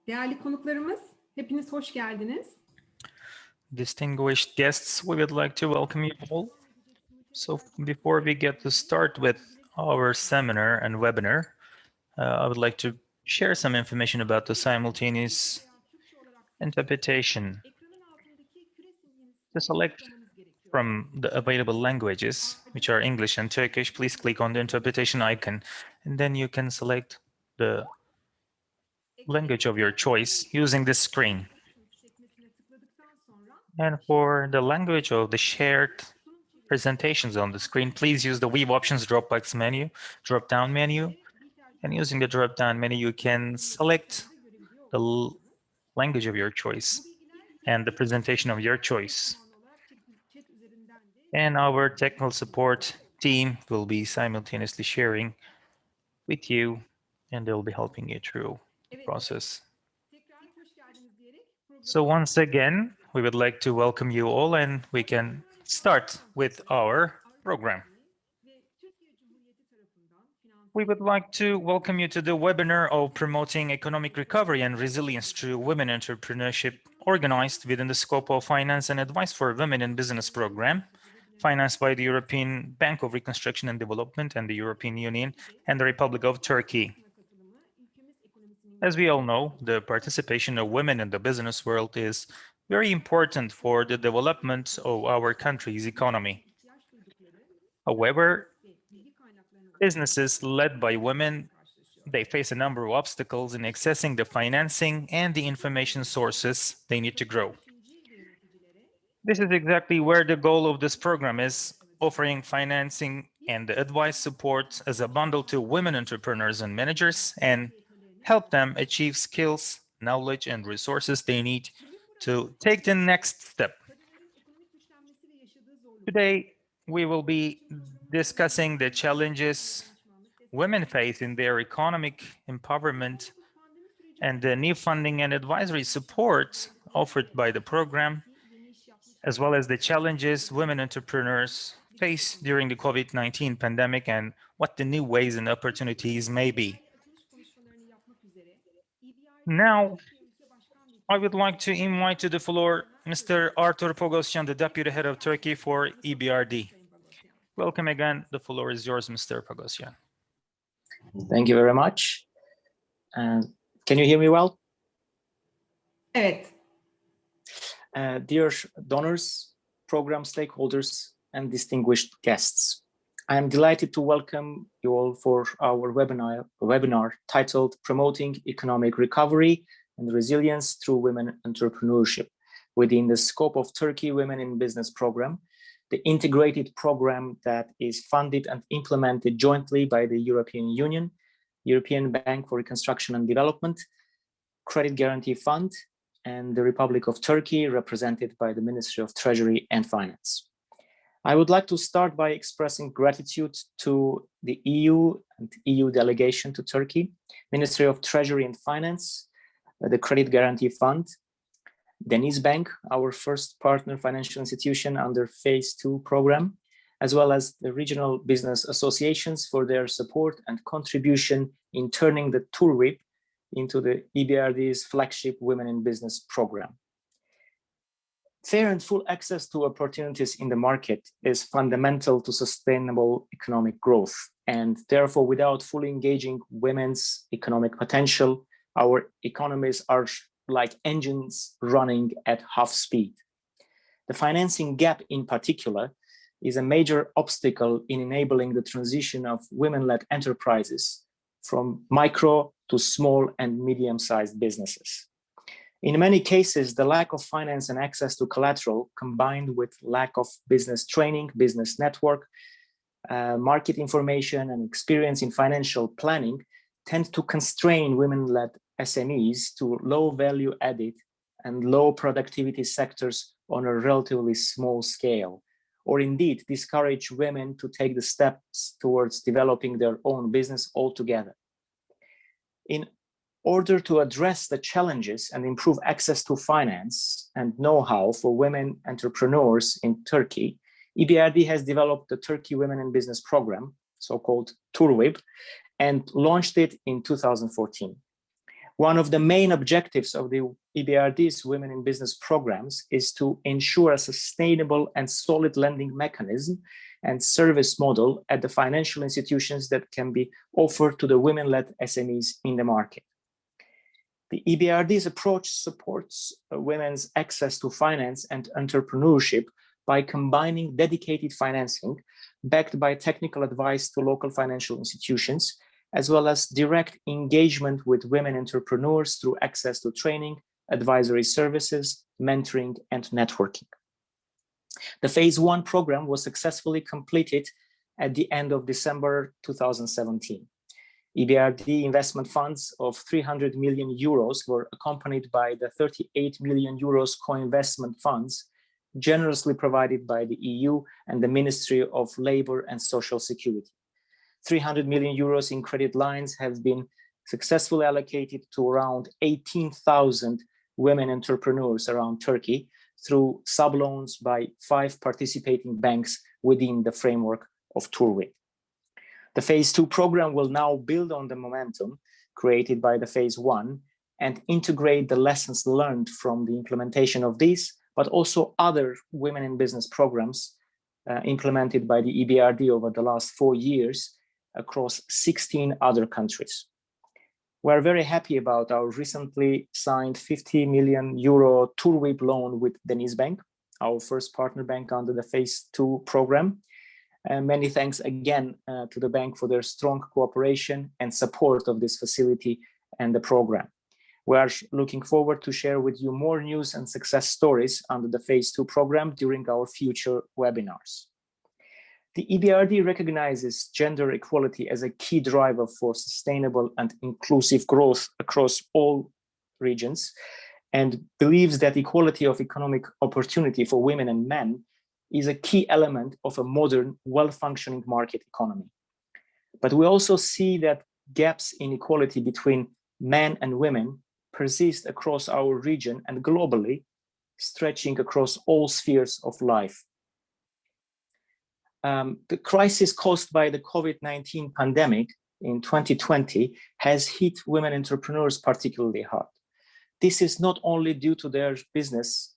Değerli konuklarımız, hepiniz hoş geldiniz. Distinguished guests, we would like to welcome you all. So before we get to start with our seminar and webinar, I would like to share some information about the simultaneous interpretation. To select from the available languages, which are English and Turkish, please click on the interpretation icon, and then you can select the language of your choice using this screen. And for the language of the shared presentations on the screen, please use the View Options drop-down menu. And using the drop-down menu, you can select the language of your choice and the presentation of your choice. And our technical support team will be simultaneously sharing with you, and they'll be helping you through the process. So once again, we would like to welcome you all, and we can start with our program. We would like to welcome you to the webinar of Promoting Economic Recovery and Resilience through Women Entrepreneurship, organized within the scope of Finance and Advice for Women in Business program, financed by the European Bank of Reconstruction and Development and the European Union and the Republic of Turkey. As we all know, the participation of women in the business world is very important for the development of our country's economy. However, businesses led by women, they face a number of obstacles in accessing the financing and the information sources they need to grow. This is exactly where the goal of this program is, offering financing and advice support as a bundle to women entrepreneurs and managers and help them achieve skills, knowledge, and resources they need to take the next step. Today, we will be discussing the challenges women face in their economic empowerment and the new funding and advisory support offered by the program, as well as the challenges women entrepreneurs face during the COVID-19 pandemic and what the new ways and opportunities may be. Now, I would like to invite to the floor Mr. Artur Pogosyan, the Deputy Head of Turkey for EBRD. Welcome again. The floor is yours, Mr. Pogosyan. Thank you very much. Can you hear me well? Evet. Dear donors, program stakeholders, and distinguished guests, I am delighted to welcome you all for our webinar titled Promoting Economic Recovery and Resilience Through Women Entrepreneurship within the scope of Turkey Women in Business program, the integrated program that is funded and implemented jointly by the European Union, European Bank for Reconstruction and Development, Credit Guarantee Fund, and the Republic of Turkey, represented by the Ministry of Treasury and Finance. I would like to start by expressing gratitude to the EU and EU delegation to Turkey, Ministry of Treasury and Finance, the Credit Guarantee Fund, DenizBank, our first partner financial institution under Phase 2 program, as well as the regional business associations for their support and contribution in turning the TURWIP into the EBRD's flagship Women in Business program. Fair and full access to opportunities in the market is fundamental to sustainable economic growth, and therefore, without fully engaging women's economic potential, our economies are like engines running at half speed. The financing gap in particular is a major obstacle in enabling the transition of women-led enterprises from micro to small and medium-sized businesses. In many cases, the lack of finance and access to collateral, combined with lack of business training, business network, market information, and experience in financial planning, tend to constrain women-led SMEs to low value added and low productivity sectors on a relatively small scale, or indeed discourage women to take the steps towards developing their own business altogether. In order to address the challenges and improve access to finance and know-how for women entrepreneurs in Turkey, EBRD has developed the Turkey Women in Business program, so-called TURWIP, and launched it in 2014. One of the main objectives of the EBRD's Women in Business programs is to ensure a sustainable and solid lending mechanism and service model at the financial institutions that can be offered to the women-led SMEs in the market. The EBRD's approach supports women's access to finance and entrepreneurship by combining dedicated financing backed by technical advice to local financial institutions, as well as direct engagement with women entrepreneurs through access to training, advisory services, mentoring, and networking. The Phase 1 program was successfully completed at the end of December 2017. EBRD investment funds of 300 million euros were accompanied by the 38 million euros co-investment funds generously provided by the EU and the Ministry of Labour and Social Security. 300 million euros in credit lines have been successfully allocated to around 18,000 women entrepreneurs around Turkey through subloans by 5 participating banks within the framework of Turwin. The Phase 2 program will now build on the momentum created by the Phase 1 and integrate the lessons learned from the implementation of these, but also other women in business programs implemented by the EBRD over the last 4 years across 16 other countries. We're very happy about our recently signed 50 million euro Turwip loan with DenizBank, our first partner bank under the Phase 2 program. And many thanks again to the bank for their strong cooperation and support of this facility and the program. We are looking forward to share with you more news and success stories under the Phase 2 program during our future webinars. The EBRD recognizes gender equality as a key driver for sustainable and inclusive growth across all regions and believes that equality of economic opportunity for women and men is a key element of a modern, well-functioning market economy. But we also see that gaps in equality between men and women persist across our region and globally, stretching across all spheres of life. The crisis caused by the COVID-19 pandemic in 2020 has hit women entrepreneurs particularly hard. This is not only due to their business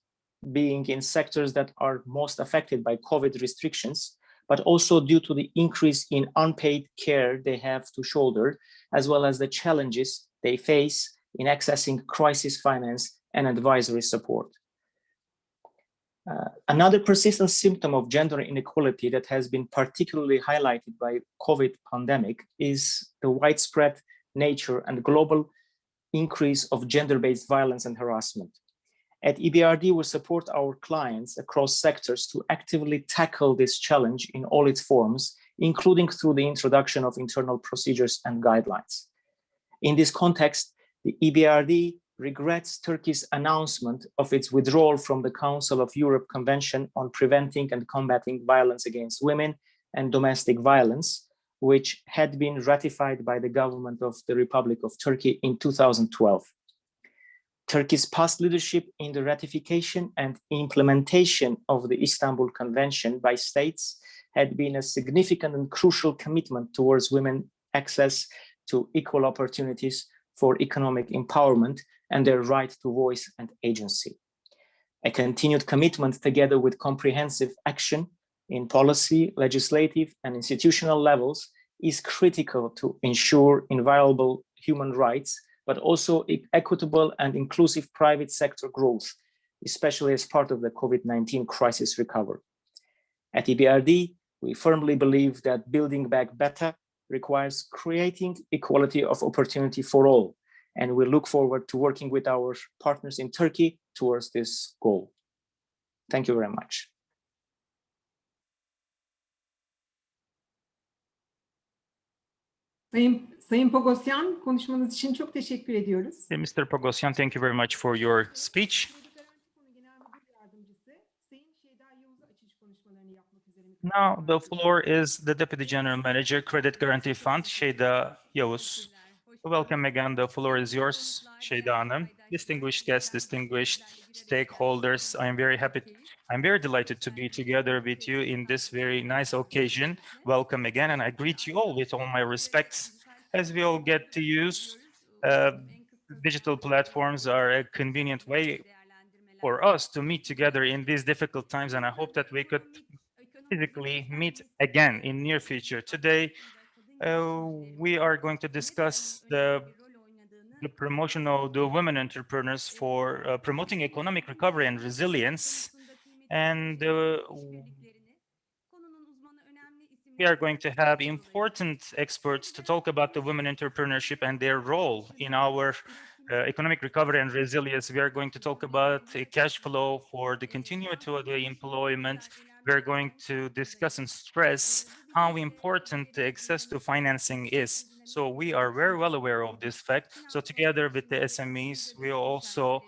being in sectors that are most affected by COVID restrictions, but also due to the increase in unpaid care they have to shoulder, as well as the challenges they face in accessing crisis finance and advisory support. Another persistent symptom of gender inequality that has been particularly highlighted by COVID pandemic is the widespread nature and global increase of gender-based violence and harassment. At EBRD, we support our clients across sectors to actively tackle this challenge in all its forms, including through the introduction of internal procedures and guidelines. In this context, the EBRD regrets Turkey's announcement of its withdrawal from the Council of Europe Convention on Preventing and Combating Violence Against Women and Domestic Violence, which had been ratified by the government of the Republic of Turkey in 2012. Turkey's past leadership in the ratification and implementation of the Istanbul Convention by states had been a significant and crucial commitment towards women's access to equal opportunities for economic empowerment and their right to voice and agency. A continued commitment together with comprehensive action in policy, legislative, and institutional levels is critical to ensure inviolable human rights, but also equitable and inclusive private sector growth, especially as part of the COVID-19 crisis recovery. At EBRD, we firmly believe that building back better requires creating equality of opportunity for all, and we look forward to working with our partners in Turkey towards this goal. Thank you very much. Sayın Pogosyan, konuşmanız için çok teşekkür ediyoruz. Mr. Pogosyan, thank you very much for your speech. Now the floor is the Deputy General Manager, Credit Guarantee Fund, Şeyda Yavuz. Welcome again. The floor is yours, Şeyda Hanım. Distinguished guests, distinguished stakeholders, I'm very delighted to be together with you in this very nice occasion. Welcome again, and I greet you all with all my respects as we all get to use digital platforms are a convenient way for us to meet together in these difficult times, and I hope that we could physically meet again in near future. Today, we are going to discuss the promotion of the women entrepreneurs for promoting economic recovery and resilience. And we are going to have important experts to talk about the women entrepreneurship and their role in our economic recovery and resilience. We are going to talk about cash flow for the continuity of the employment. We're going to discuss and stress how important the access to financing is. So we are very well aware of this fact. So together with the SMEs, we also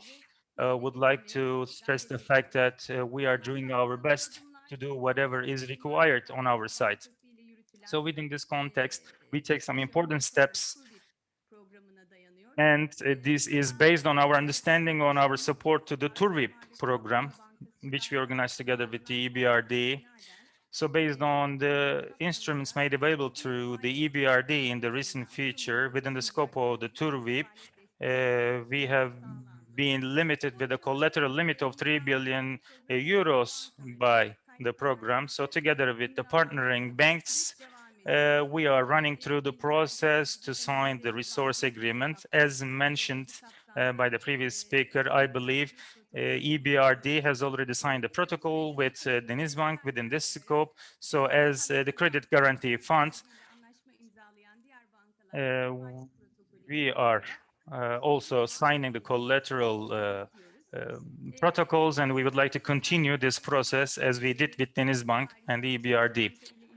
would like to stress the fact that we are doing our best to do whatever is required on our side. So within this context, we take some important steps, and this is based on our understanding on our support to the TURVIP program, which we organized together with the EBRD. So based on the instruments made available through the EBRD in the recent future, within the scope of the TURVIP, we have been limited with a collateral limit of 3 billion euros by the program. So together with the partnering banks, we are running through the process to sign the resource agreement. As mentioned by the previous speaker, I believe EBRD has already signed a protocol with Denizbank within this scope. So as the credit guarantee fund, we are also signing the collateral protocols, and we would like to continue this process as we did with Denizbank and the EBRD.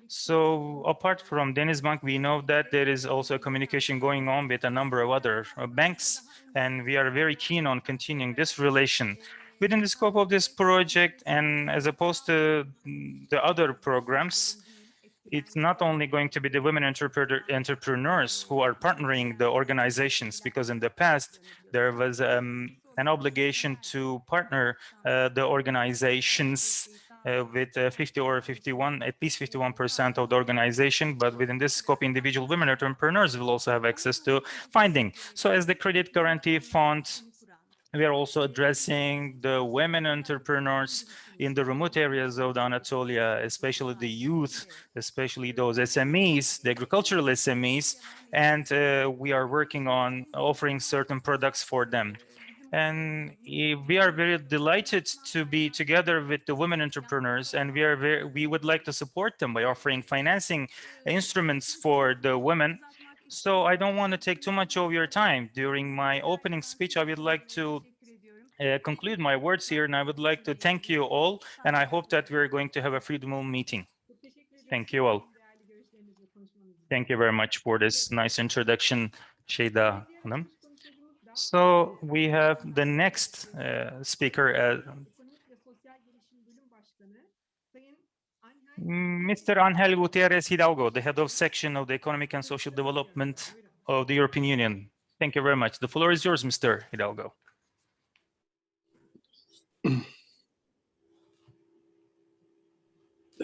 So apart from Denizbank, we know that there is also a communication going on with a number of other banks, and we are very keen on continuing this relation. Within the scope of this project, and as opposed to the other programs, it's not only going to be the women entrepreneurs who are partnering the organizations, because in the past there was an obligation to partner the organizations with 50 or 51, at least 51% of the organization. But within this scope, individual women entrepreneurs will also have access to funding. So as the credit guarantee fund, we are also addressing the women entrepreneurs in the remote areas of the Anatolia, especially the youth, especially those SMEs, the agricultural SMEs, and we are working on offering certain products for them. And we are very delighted to be together with the women entrepreneurs, and we would like to support them by offering financing instruments for the women. So I don't want to take too much of your time. During my opening speech, I would like to conclude my words here, and I would like to thank you all, and I hope that we're going to have a fruitful meeting. Thank you all. Thank you very much for this nice introduction, Şeyda Hanım. So we have the next speaker, Mr. Ángel Gutiérrez Hidalgo, the head of section of the Economic and Social Development of the European Union. Thank you very much. The floor is yours, Mr. Hidalgo.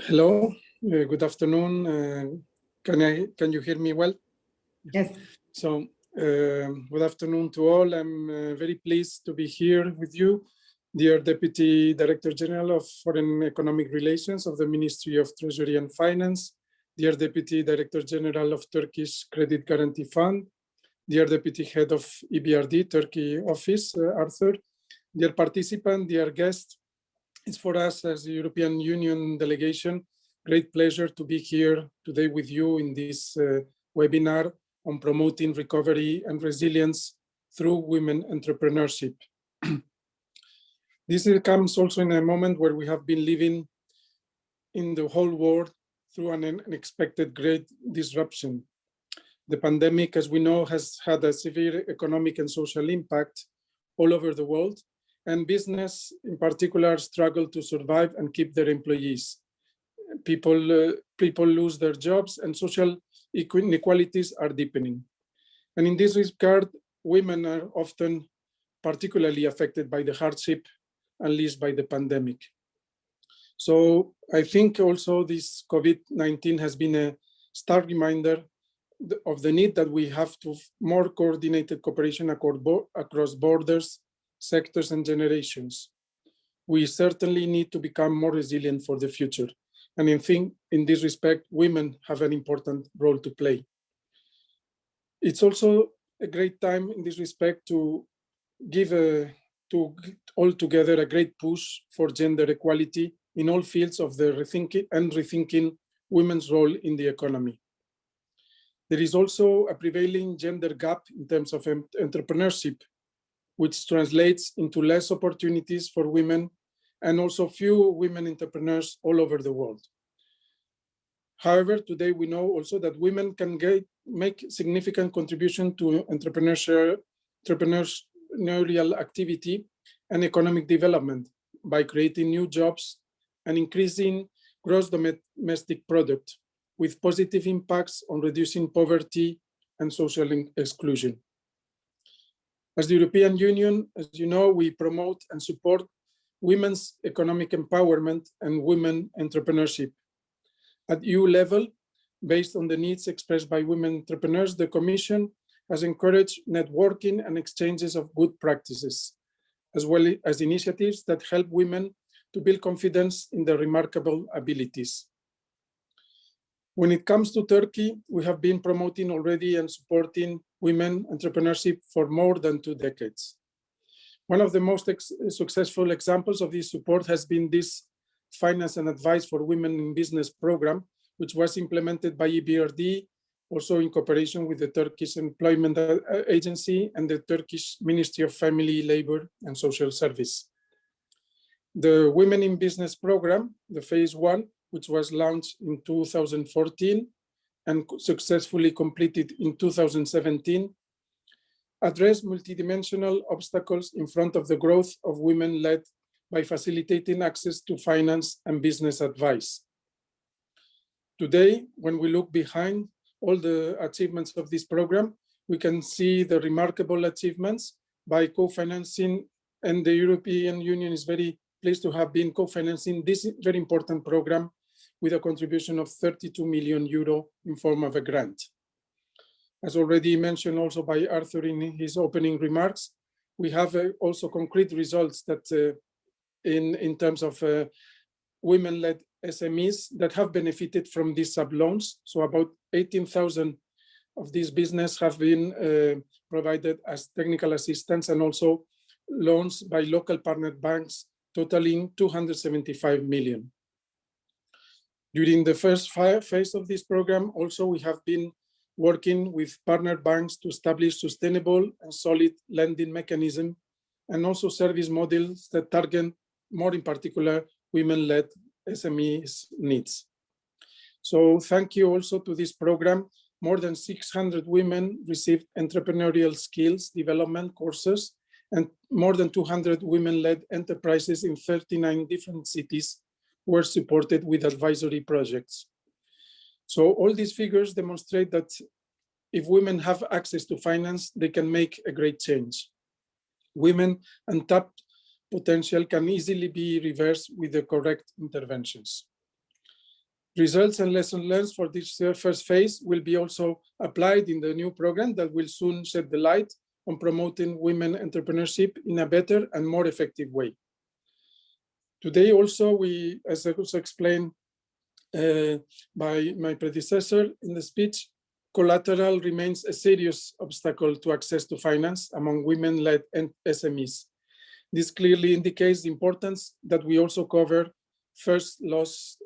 Hello, good afternoon. Can you hear me well? Yes. So good afternoon to all. I'm very pleased to be here with you, dear Deputy Director General of Foreign Economic Relations of the Ministry of Treasury and Finance, dear Deputy Director General of Turkish Credit Guarantee Fund, dear Deputy Head of EBRD Turkey Office, Arthur, dear participant, dear guest. It's for us as the European Union delegation, great pleasure to be here today with you in this webinar on promoting recovery and resilience through women entrepreneurship. This comes also in a moment where we have been living in the whole world through an unexpected great disruption. The pandemic, as we know, has had a severe economic and social impact all over the world, and business in particular struggle to survive and keep their employees. People lose their jobs, and social inequalities are deepening. And in this regard, women are often particularly affected by the hardship unleashed by the pandemic. So I think also this COVID-19 has been a stark reminder of the need that we have to more coordinated cooperation across borders, sectors, and generations. We certainly need to become more resilient for the future. And in this respect, women have an important role to play. It's also a great time in this respect to give all together a great push for gender equality in all fields of the rethinking women's role in the economy. There is also a prevailing gender gap in terms of entrepreneurship, which translates into less opportunities for women and also few women entrepreneurs all over the world. However, today we know also that women can make significant contribution to entrepreneurial activity and economic development by creating new jobs and increasing gross domestic product with positive impacts on reducing poverty and social exclusion. As the European Union, as you know, we promote and support women's economic empowerment and women entrepreneurship. At EU level, based on the needs expressed by women entrepreneurs, the Commission has encouraged networking and exchanges of good practices, as well as initiatives that help women to build confidence in their remarkable abilities. When it comes to Turkey, we have been promoting already and supporting women entrepreneurship for more than 2 decades. One of the most successful examples of this support has been this Finance and Advice for Women in Business program, which was implemented by EBRD, also in cooperation with the Turkish Employment Agency and the Turkish Ministry of Family, Labor and Social Service. The Women in Business program, the phase 1, which was launched in 2014 and successfully completed in 2017, address multidimensional obstacles in front of the growth of women-led by facilitating access to finance and business advice. Today, when we look behind all the achievements of this program, we can see the remarkable achievements by co-financing, and the European Union is very pleased to have been co-financing this very important program with a contribution of 32 million euro in form of a grant. As already mentioned also by Arthur in his opening remarks, we have also concrete results that in terms of women-led SMEs that have benefited from these sub-loans. So about 18,000 of these business have been provided as technical assistance and also loans by local partner banks totaling 275 million. During the first phase of this program, also we have been working with partner banks to establish sustainable and solid lending mechanism and also service models that target more in particular women-led SMEs needs. So thank you also to this program. More than 600 women received entrepreneurial skills development courses, and more than 200 women-led enterprises in 39 different cities were supported with advisory projects. So all these figures demonstrate that if women have access to finance, they can make a great change. Women untapped potential can easily be reversed with the correct interventions. Results and lessons learned for this first phase will be also applied in the new program that will soon shed the light on promoting women entrepreneurship in a better and more effective way. Today also, we, as I was explained by my predecessor in the speech, collateral remains a serious obstacle to access to finance among women-led SMEs. This clearly indicates the importance that we also cover first loss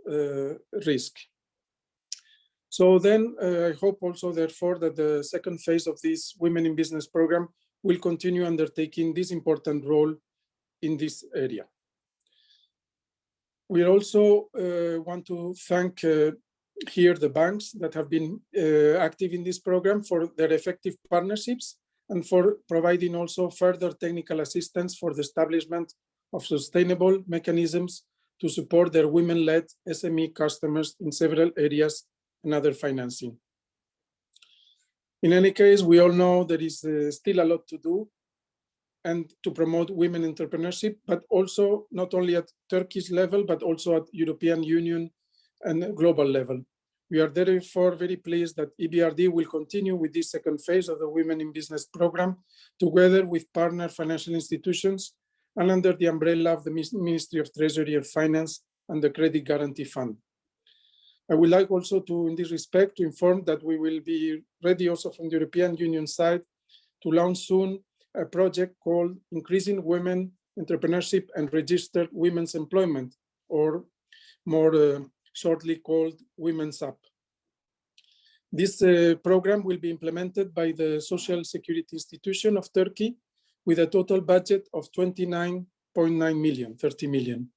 risk. So then I hope also therefore that the second phase of this Women in Business program will continue undertaking this important role in this area. We also want to thank here the banks that have been active in this program for their effective partnerships and for providing also further technical assistance for the establishment of sustainable mechanisms to support their women-led SME customers in several areas and other financing. In any case, we all know there is still a lot to do and to promote women entrepreneurship, but also not only at Turkish level, but also at European Union and global level. We are therefore very pleased that EBRD will continue with this second phase of the Women in Business program, together with partner financial institutions and under the umbrella of the Ministry of Treasury and Finance and the Credit Guarantee Fund. I would like also to, in this respect, to inform that we will be ready also from the European Union side to launch soon a project called Increasing Women Entrepreneurship and Registered Women's Employment, or more shortly called Women's Up. This program will be implemented by the Social Security Institution of Turkey with a total budget of 29.9 million, 30 million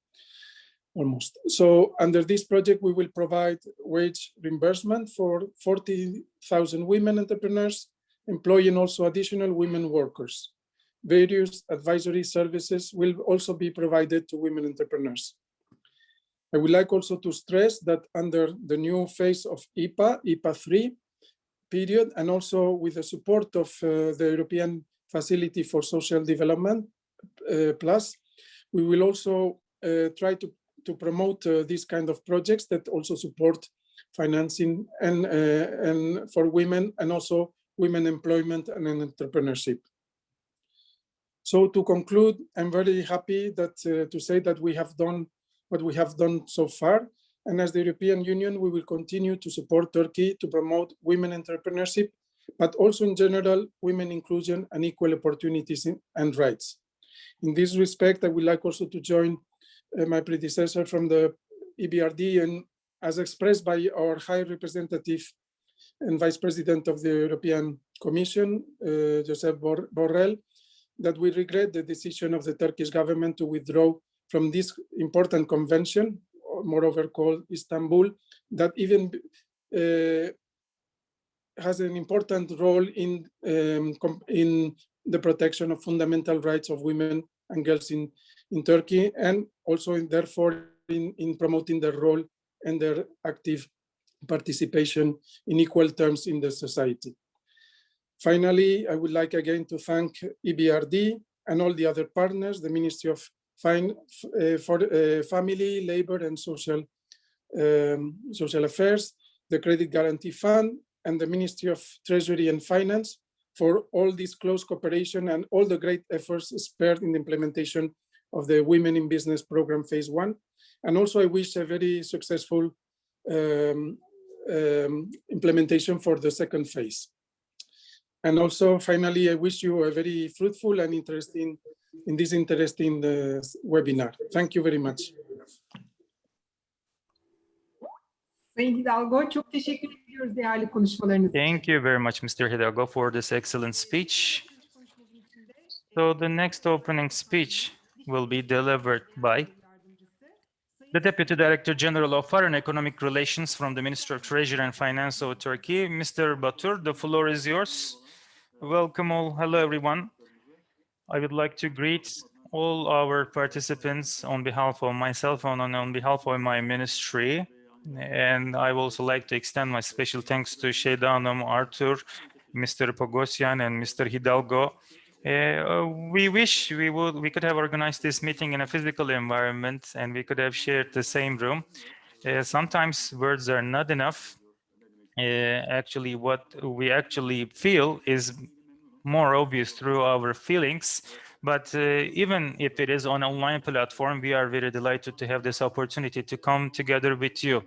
almost. So under this project, we will provide wage reimbursement for 40,000 women entrepreneurs, employing also additional women workers. Various advisory services will also be provided to women entrepreneurs. I would like also to stress that under the new phase of IPA 3 period, and also with the support of the European Facility for Social Development, Plus, we will also try to promote these kind of projects that also support financing and for women, and also women employment and entrepreneurship. So to conclude, I'm very happy that to say that we have done what we have done so far. And as the European Union, we will continue to support Turkey to promote women entrepreneurship, but also in general, women inclusion and equal opportunities and rights. In this respect, I would like also to join my predecessor from the EBRD, and as expressed by our High Representative and Vice President of the European Commission, Josep Borrell, that we regret the decision of the Turkish government to withdraw from this important convention, moreover called Istanbul, that even has an important role in the protection of fundamental rights of women and girls in Turkey, and also therefore in promoting their role and their active participation in equal terms in the society. Finally, I would like again to thank EBRD and all the other partners, the Ministry of Family, Labor and Social Affairs, the Credit Guarantee Fund, and the Ministry of Treasury and Finance for all this close cooperation and all the great efforts spared in the implementation of the Women in Business program phase 1. And also I wish a very successful implementation for the second phase. And also finally, I wish you a very fruitful and interesting webinar. Thank you very much. Sayın Hidalgo, çok teşekkür ediyoruz değerli konuşmalarınız için. Thank you very much, Mr. Hidalgo, for this excellent speech. So the next opening speech will be delivered by the Deputy Director General of Foreign Economic Relations from the Ministry of Treasury and Finance of Turkey, Mr. Batur. The floor is yours. Welcome all. Hello, everyone. I would like to greet all our participants on behalf of myself and on behalf of my ministry. And I would also like to extend my special thanks to Şeyda Hanım, Arthur, Mr. Pogosyan, and Mr. Hidalgo. We wish we could have organized this meeting in a physical environment and we could have shared the same room. Sometimes words are not enough. Actually, what we actually feel is more obvious through our feelings. But even if it is on an online platform, we are very delighted to have this opportunity to come together with you.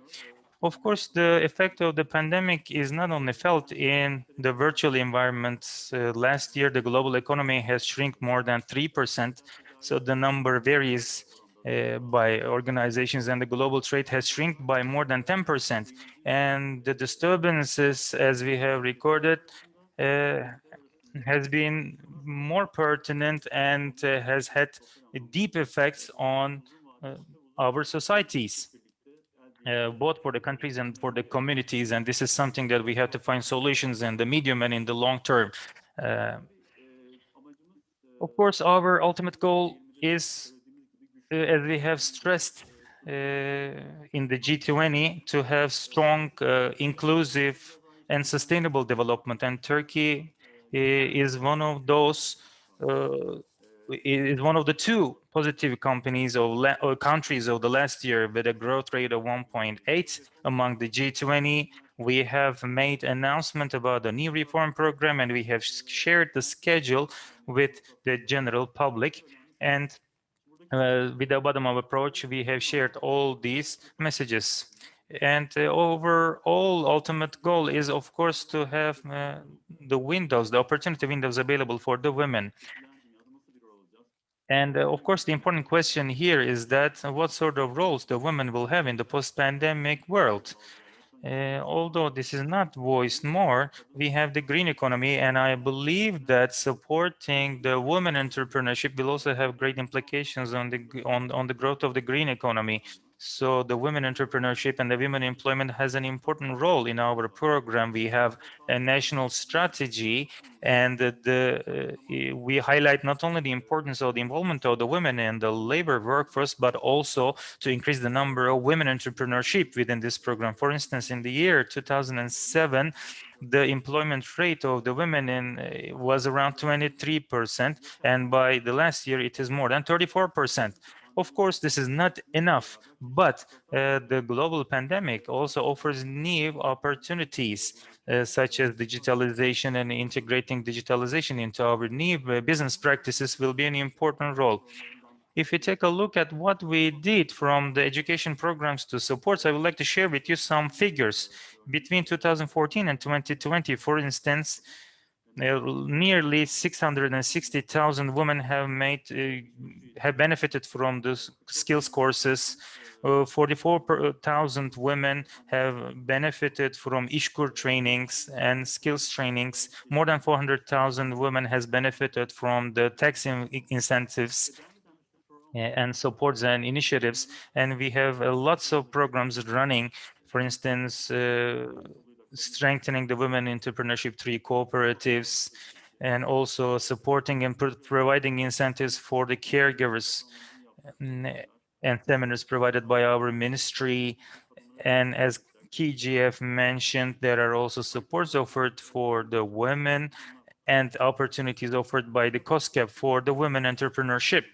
Of course, the effect of the pandemic is not only felt in the virtual environment. Last year, the global economy has shrunk more than 3%. So the number varies by organizations, and the global trade has shrunk by more than 10%. And the disturbances, as we have recorded, has been more pertinent and has had deep effects on our societies. Both for the countries and for the communities, and this is something that we have to find solutions in the medium and in the long term. Of course, our ultimate goal is, as we have stressed in the G20, to have strong, inclusive, and sustainable development. And Turkey is one of those is one of the two positive companies or countries of the last year with a growth rate of 1.8 among the G20. We have made announcement about the new reform program, and we have shared the schedule with the general public. And with the bottom-up approach, we have shared all these messages. And overall ultimate goal is, of course, to have the opportunity windows available for the women. And of course, the important question here is that what sort of roles the women will have in the post-pandemic world. Although this is not voiced more, we have the green economy, and I believe that supporting the women entrepreneurship will also have great implications on the growth of the green economy. So the women entrepreneurship and the women employment has an important role in our program. We have a national strategy, and we highlight not only the importance of the involvement of the women in the labor workforce, but also to increase the number of women entrepreneurship within this program. For instance, in the year 2007, the employment rate of the women was around 23%, and by the last year, it is more than 34%. Of course, this is not enough, but the global pandemic also offers new opportunities, such as digitalization, and integrating digitalization into our new business practices will be an important role. If you take a look at what we did from the education programs to supports, I would like to share with you some figures. Between 2014 and 2020, for instance, nearly 660,000 women have benefited from the skills courses. 44,000 women have benefited from İşkur trainings and skills trainings. More than 400,000 women has benefited from the tax incentives and supports and initiatives. And we have lots of programs running. For instance, strengthening the women entrepreneurship through cooperatives, and also supporting and providing incentives for the caregivers, and seminars provided by our ministry. And as KGF mentioned, there are also supports offered for the women and opportunities offered by the COSCAP for the women entrepreneurship.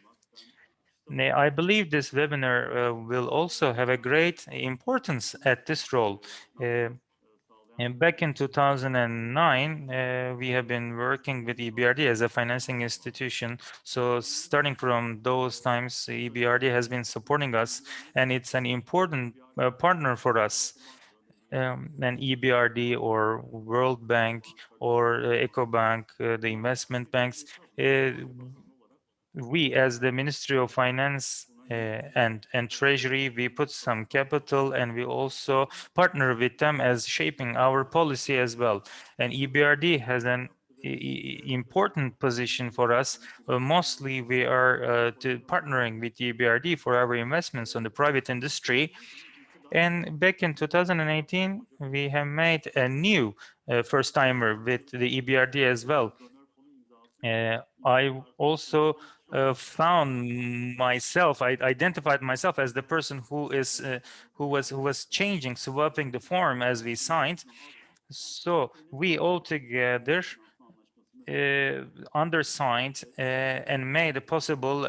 I believe this webinar will also have a great importance at this role. And back in 2009, we have been working with EBRD as a financing institution. So starting from those times, EBRD has been supporting us, and it's an important partner for us. And EBRD or World Bank or EcoBank, the investment banks, we as the Ministry of Finance and Treasury, we put some capital, and we also partner with them as shaping our policy as well. And EBRD has an important position for us. Mostly we are partnering with EBRD for our investments on the private industry. And back in 2018, we have made a new first timer with the EBRD as well. I also found myself, I identified myself as the person who was changing, swapping the form as we signed. So we all together undersigned and made a possible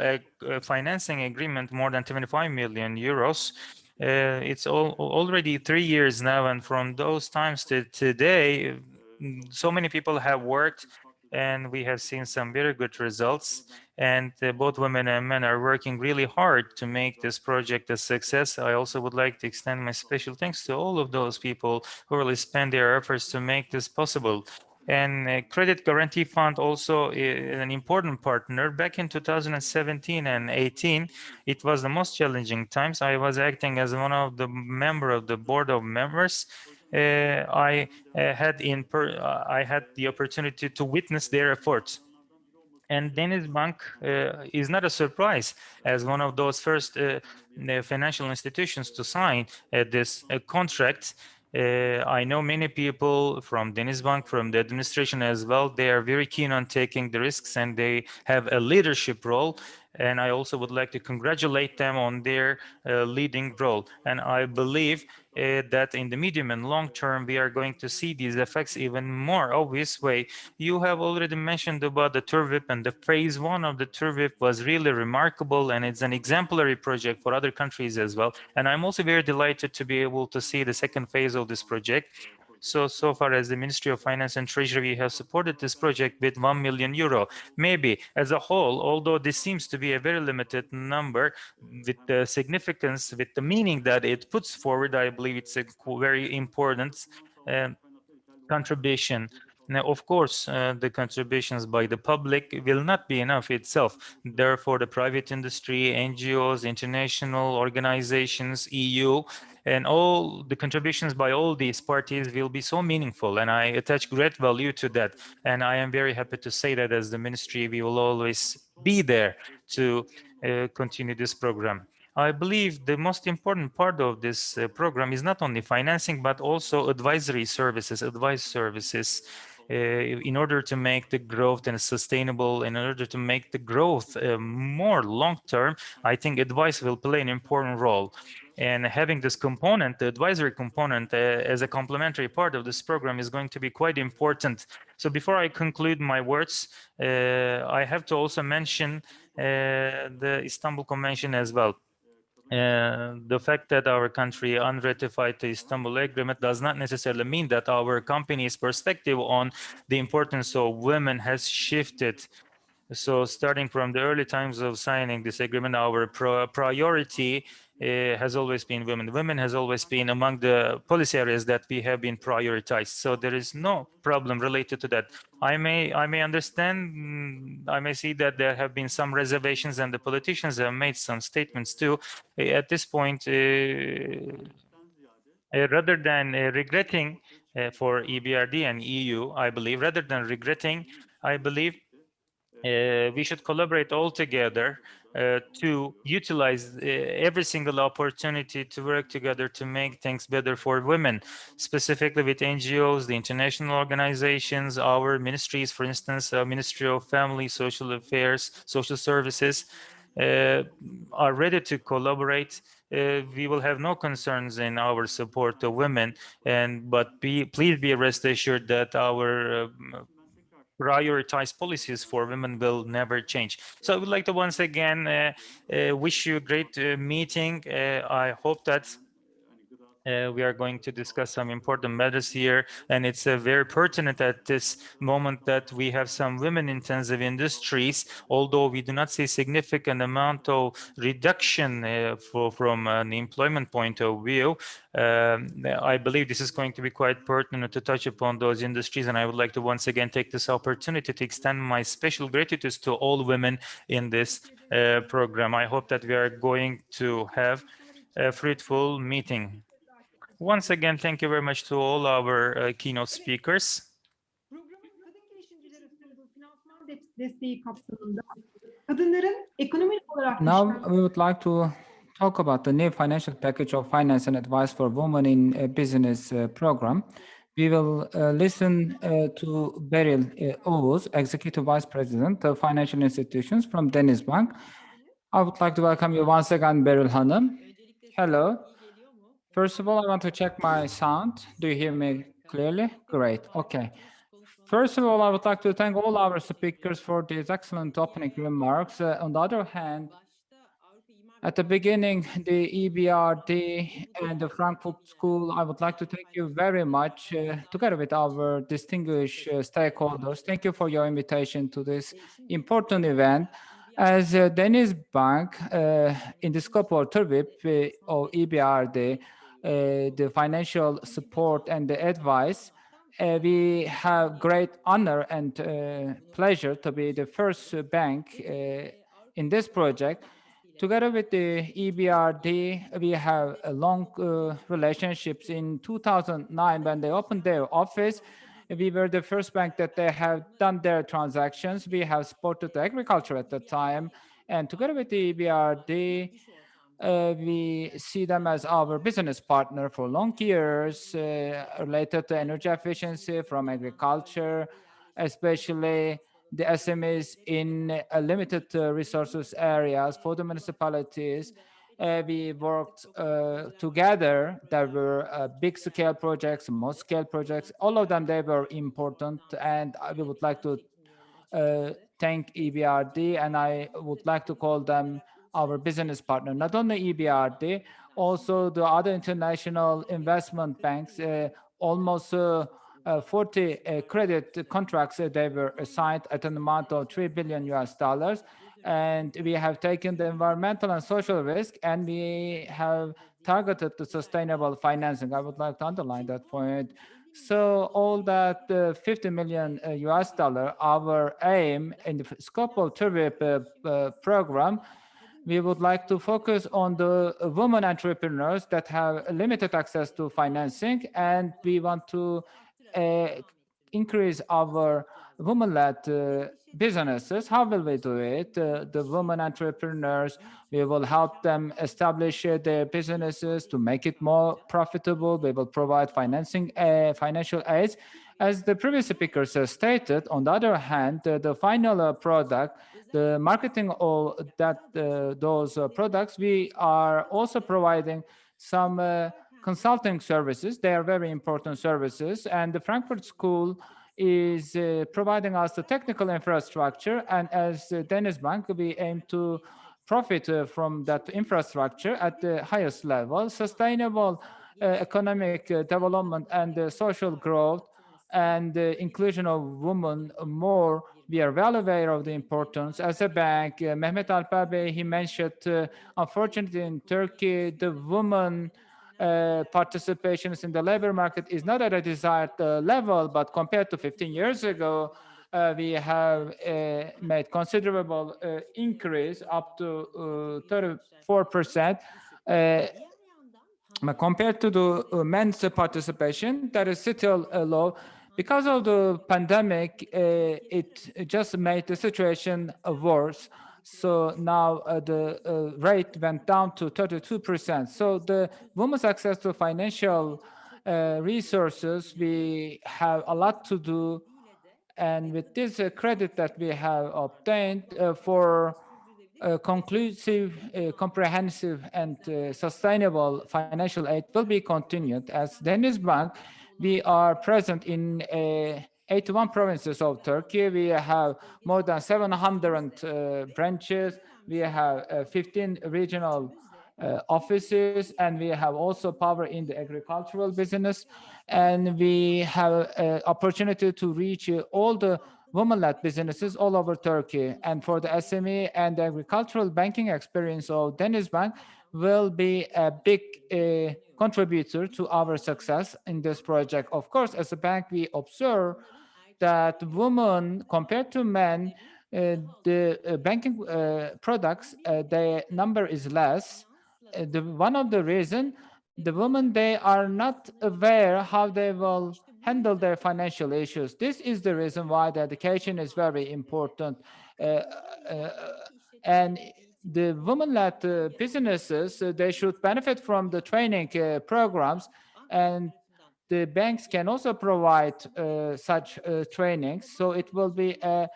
financing agreement more than 25 million euros. It's already 3 years now, and from those times to today, so many people have worked, and we have seen some very good results. And both women and men are working really hard to make this project a success. I also would like to extend my special thanks to all of those people who really spend their efforts to make this possible. And Credit Guarantee Fund also is an important partner. Back in 2017 and 18, it was the most challenging times. I was acting as one of the member of the board of members. I had the opportunity to witness their efforts. And Denizbank is not a surprise, as one of those first financial institutions to sign this contract. I know many people from Denizbank, from the administration as well. They are very keen on taking the risks, and they have a leadership role. And I also would like to congratulate them on their leading role. And I believe that in the medium and long term, we are going to see these effects even more obvious way. You have already mentioned about the TURVIP, and the phase 1 of the TURVIP was really remarkable, and it's an exemplary project for other countries as well. And I'm also very delighted to be able to see the second phase of this project. So far as the Ministry of Finance and Treasury have supported this project with 1 million euro. Maybe as a whole, although this seems to be a very limited number, with the significance, with the meaning that it puts forward, I believe it's a very important contribution. Now, of course, the contributions by the public will not be enough itself. Therefore, the private industry, NGOs, international organizations, EU, and all the contributions by all these parties will be so meaningful. And I attach great value to that. And I am very happy to say that as the ministry, we will always be there to continue this program. I believe the most important part of this program is not only financing, but also advisory services, advice services, in order to make the growth and sustainable, in order to make the growth more long-term. I think advice will play an important role. And having this component, the advisory component, as a complementary part of this program is going to be quite important. So before I conclude my words, I have to also mention the Istanbul Convention as well. The fact that our country unratified the Istanbul Agreement does not necessarily mean that our company's perspective on the importance of women has shifted. So starting from the early times of signing this agreement, our priority has always been women. Women has always been among the policy areas that we have been prioritized. So there is no problem related to that. I may understand, I may see that there have been some reservations, and the politicians have made some statements too. At this point, rather than regretting for EBRD and EU, I believe, rather than regretting, I believe we should collaborate all together to utilize every single opportunity to work together to make things better for women, specifically with NGOs, the international organizations, our ministries, for instance, Ministry of Family, Social Affairs, Social Services, are ready to collaborate. We will have no concerns in our support of women, but please be rest assured that our prioritized policies for women will never change. So I would like to once again wish you a great meeting. I hope that we are going to discuss some important matters here, and it's very pertinent at this moment that we have some women-intensive industries, although we do not see significant amount of reduction from an employment point of view. I believe this is going to be quite pertinent to touch upon those industries, and I would like to once again take this opportunity to extend my special gratitude to all women in this program. I hope that we are going to have a fruitful meeting. Once again, thank you very much to all our keynote speakers. Programın kadın girişimcilere sunduğu finansman desteği kapsamında kadınların ekonomik olarak Now we would like to talk about the new financial package of finance and advice for women in business program. We will listen to Beryl Oğuz, Executive Vice President of Financial Institutions from Denizbank. I would like to welcome you once again, Beryl Hanım. Hello. First of all, I want to check my sound. Do you hear me clearly? Great. Okay. First of all, I would like to thank all our speakers for these excellent opening remarks. On the other hand, at the beginning, the EBRD and the Frankfurt School, I would like to thank you very much, together with our distinguished stakeholders. Thank you for your invitation to this important event. As Denizbank, in the scope of TURVIP or EBRD, the financial support and the advice, we have great honor and pleasure to be the first bank in this project. Together with the EBRD, we have a long relationships. In 2009, when they opened their office, we were the first bank that they have done their transactions. We have supported agriculture at the time. And together with the EBRD, we see them as our business partner for long years, related to energy efficiency from agriculture, especially the SMEs in limited resources areas. For the municipalities, we worked together. There were big scale projects, small scale projects. All of them, they were important. And we would like to thank EBRD, and I would like to call them our business partner. Not only EBRD, also the other international investment banks, almost 40 credit contracts they were signed at an amount of $3 billion US. And we have taken the environmental and social risk, and we have targeted the sustainable financing. I would like to underline that point. So all that 50 million US, our aim in the scope of TURVIP program, we would like to focus on the women entrepreneurs that have limited access to financing, and we want to increase our women-led businesses. How will we do it? The women entrepreneurs, we will help them establish their businesses to make it more profitable. We will provide financial aids. As the previous speakers stated, on the other hand, the final product, the marketing of those products, we are also providing some consulting services. They are very important services, and the Frankfurt School is providing us the technical infrastructure, and as Denizbank, we aim to profit from that infrastructure at the highest level. Sustainable economic development and social growth and the inclusion of women more, we are well aware of the importance. As a bank, Mehmet Alper Bey, he mentioned, unfortunately in Turkey, the women participations in the labor market is not at a desired level, but compared to 15 years ago, we have made considerable increase up to 34%. Compared to the men's participation, that is still low. Because of the pandemic, it just made the situation worse. So now the rate went down to 32%. So the women's access to financial resources, we have a lot to do. And with this credit that we have obtained for conclusive, comprehensive, and sustainable financial aid will be continued. As Denizbank, we are present in 81 provinces of Turkey. We have more than 700 branches. We have 15 regional offices, and we have also power in the agricultural business. And we have opportunity to reach all the women-led businesses all over Turkey. And for the SME and the agricultural banking experience of Denizbank will be a big contributor to our success in this project. Of course, as a bank, we observe that women compared to men, the banking products, the number is less. One of the reasons, the women, they are not aware how they will handle their financial issues. This is the reason why the education is very important. And the women-led businesses, they should benefit from the training programs, and the banks can also provide such trainings. So it will be a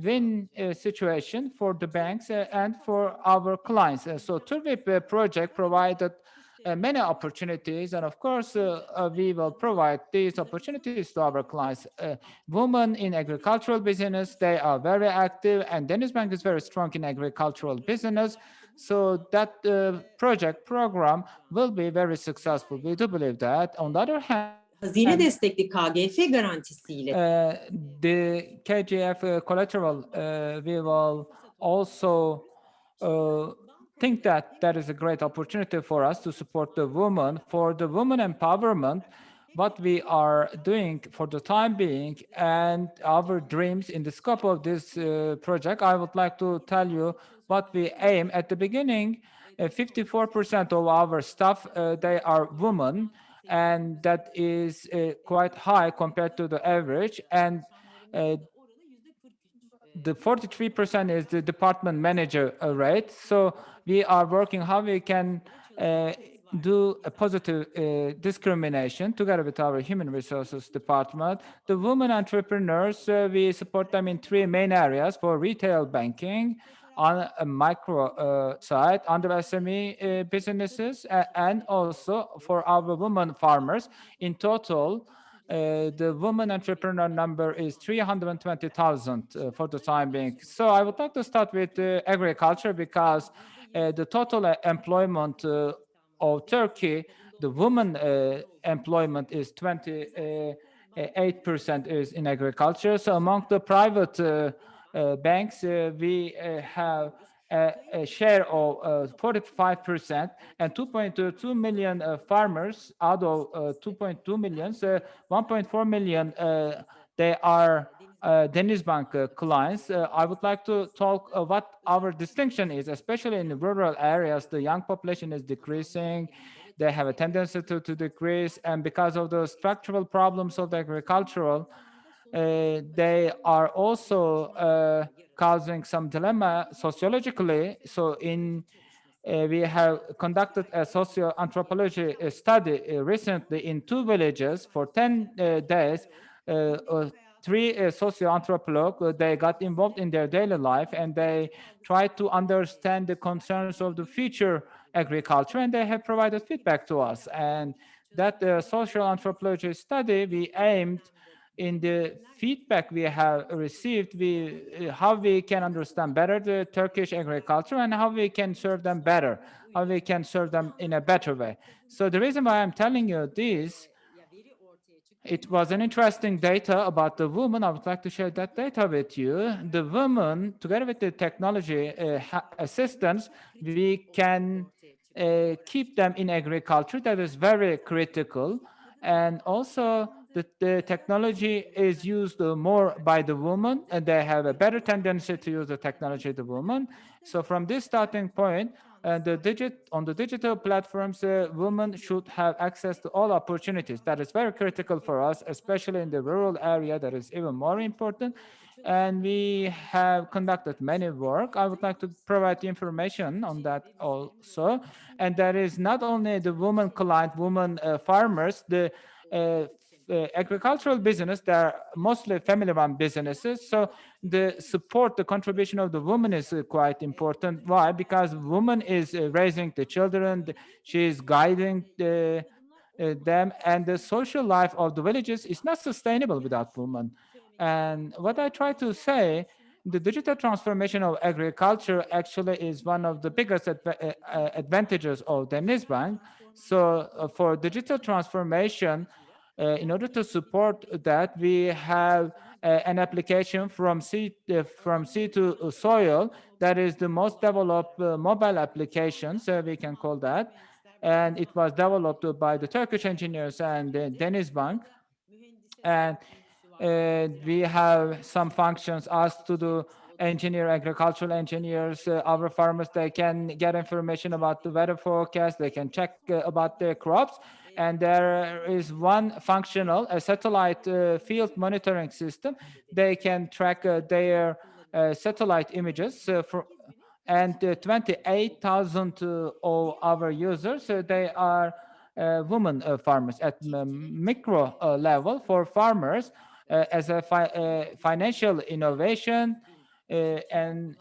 win situation for the banks and for our clients. So TURVIP project provided many opportunities, and of course we will provide these opportunities to our clients. Women in agricultural business, they are very active, and Denizbank is very strong in agricultural business. So that program will be very successful. We do believe that. On the other hand, Hazine destekli KGF garantisiyle the KGF collateral, we will also think that that is a great opportunity for us to support the women. For the women empowerment, what we are doing for the time being and our dreams in the scope of this project, I would like to tell you what we aim. At the beginning, 54% of our staff, they are women, and that is quite high compared to the average. And the 43% is the department manager rate. So we are working how we can do a positive discrimination together with our human resources department. The women entrepreneurs, we support them in three main areas: for retail banking, on a micro side, under SME businesses, and also for our women farmers. In total, the women entrepreneur number is 320,000 for the time being. So I would like to start with agriculture, because the total employment of Turkey, the women employment is 28% is in agriculture. So among the private banks, we have a share of 45%, and 2.2 million farmers out of 2.2 million, 1.4 million they are Denizbank clients. I would like to talk what our distinction is, especially in the rural areas. The young population is decreasing. They have a tendency to decrease, and because of the structural problems of the agricultural, they are also causing some dilemma sociologically. So we have conducted a socio-anthropology study recently in 2 villages for 10 days. Three socio-anthropologues, they got involved in their daily life, and they tried to understand the concerns of the future agriculture, and they have provided feedback to us. And that social anthropology study, we aimed in the feedback we have received, how we can understand better the Turkish agriculture and how we can serve them better, how we can serve them in a better way. So the reason why I'm telling you this, it was an interesting data about the women. I would like to share that data with you. The women, together with the technology assistance, we can keep them in agriculture. That is very critical. And also, the technology is used more by the woman, and they have a better tendency to use the technology, the woman. So from this starting point, on the digital platforms, women should have access to all opportunities. That is very critical for us, especially in the rural area. That is even more important. And we have conducted many work. I would like to provide information on that also. And that is not only the women client, women farmers, the agricultural business, they are mostly family-run businesses. So the support, the contribution of the woman is quite important. Why? Because woman is raising the children, she is guiding them, and the social life of the villages is not sustainable without women. And what I try to say, the digital transformation of agriculture actually is one of the biggest advantages of Denizbank. So for digital transformation, in order to support that, we have an application from sea to soil that is the most developed mobile application, so we can call that. And it was developed by the Turkish engineers and Denizbank. And we have some functions asked to do agricultural engineers, our farmers, they can get information about the weather forecast, they can check about their crops. And there is one functional, a satellite field monitoring system. They can track their satellite images and 28,000 of our users, they are women farmers at micro level for farmers as a financial innovation. And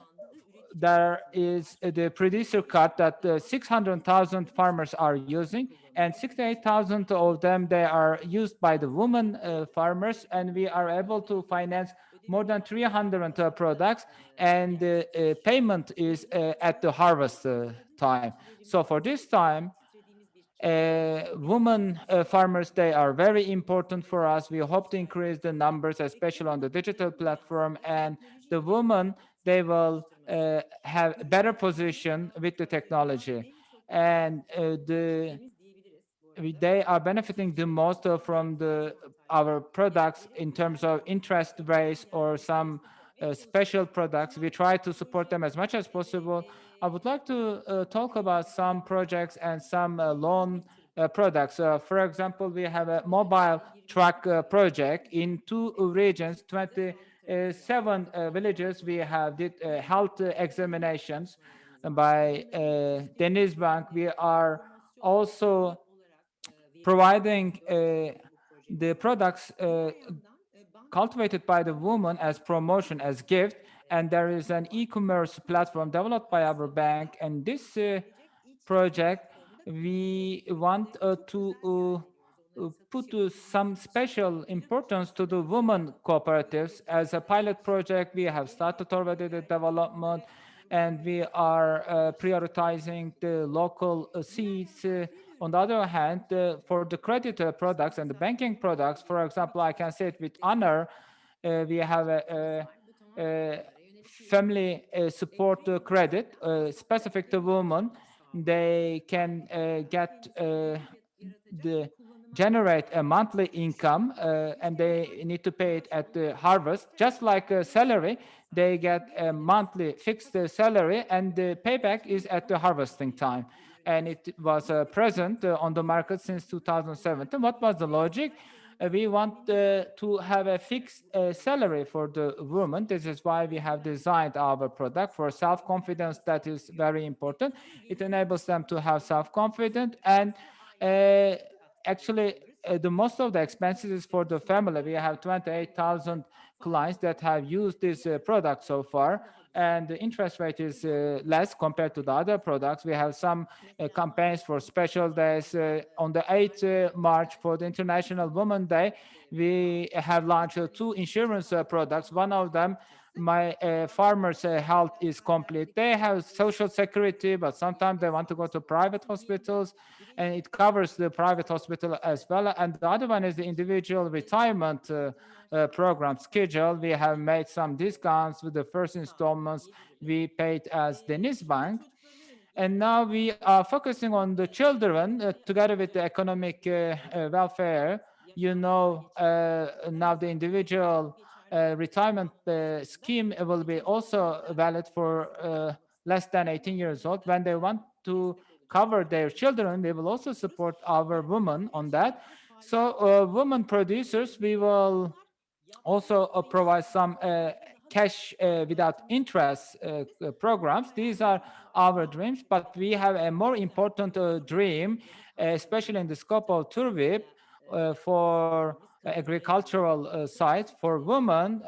there is the producer card that 600,000 farmers are using, and 68,000 of them, they are used by the women farmers, and we are able to finance more than 300 products, and payment is at the harvest time. So for this time, women farmers, they are very important for us. We hope to increase the numbers, especially on the digital platform, and the women, they will have a better position with the technology. And they are benefiting the most from our products in terms of interest rates or some special products. We try to support them as much as possible. I would like to talk about some projects and some loan products. For example, we have a mobile truck project in 2 regions, 27 villages. We have did health examinations by Denizbank. We are also providing the products cultivated by the woman as promotion, as gift. And there is an e-commerce platform developed by our bank. And this project, we want to put some special importance to the women cooperatives. As a pilot project, we have started already the development, and we are prioritizing the local seeds. On the other hand, for the credit products and the banking products, for example, I can say it with honor, we have a family support credit specific to women. They can get the generate a monthly income, and they need to pay it at the harvest, just like a salary. They get a monthly fixed salary, and the payback is at the harvesting time. And it was present on the market since 2017. What was the logic? We want to have a fixed salary for the woman. This is why we have designed our product for self-confidence. That is very important. It enables them to have self-confidence, and actually the most of the expenses is for the family. We have 28,000 clients that have used this product so far, and the interest rate is less compared to the other products. We have some campaigns for special days. On the 8th March, for the International Women's Day, we have launched two insurance products. One of them, my farmers' health is complete. They have social security, but sometimes they want to go to private hospitals, and it covers the private hospital as well. And the other one is the individual retirement program schedule. We have made some discounts with the first installments we paid as Denizbank. And now we are focusing on the children together with the economic welfare. You know, now the individual retirement scheme will be also valid for less than 18 years old. When they want to cover their children, they will also support our women on that. So women producers, we will also provide some cash without interest programs. These are our dreams, but we have a more important dream, especially in the scope of TURVIP, for agricultural side. For women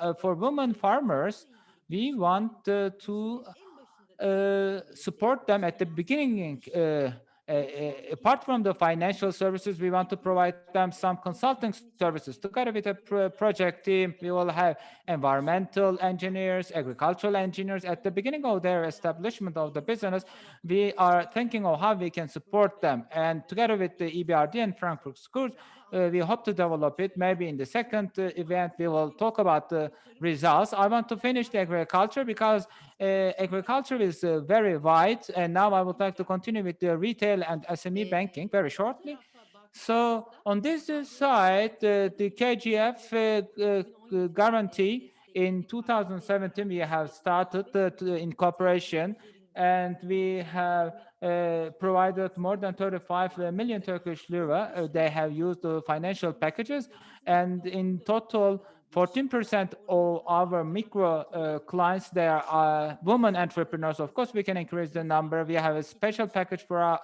farmers, we want to support them at the beginning. Apart from the financial services, we want to provide them some consulting services. Together with a project team, we will have environmental engineers, agricultural engineers. At the beginning of their establishment of the business, we are thinking of how we can support them. And together with the EBRD and Frankfurt schools, we hope to develop it. Maybe in the second event, we will talk about the results. I want to finish the agriculture because agriculture is very wide. And now I would like to continue with the retail and SME banking very shortly. So on this side, the KGF guarantee in 2017, we have started in cooperation, and we have provided more than 35 million Turkish lira. They have used the financial packages, and in total, 14% of our micro clients, they are women entrepreneurs. Of course, we can increase the number. We have a special package for our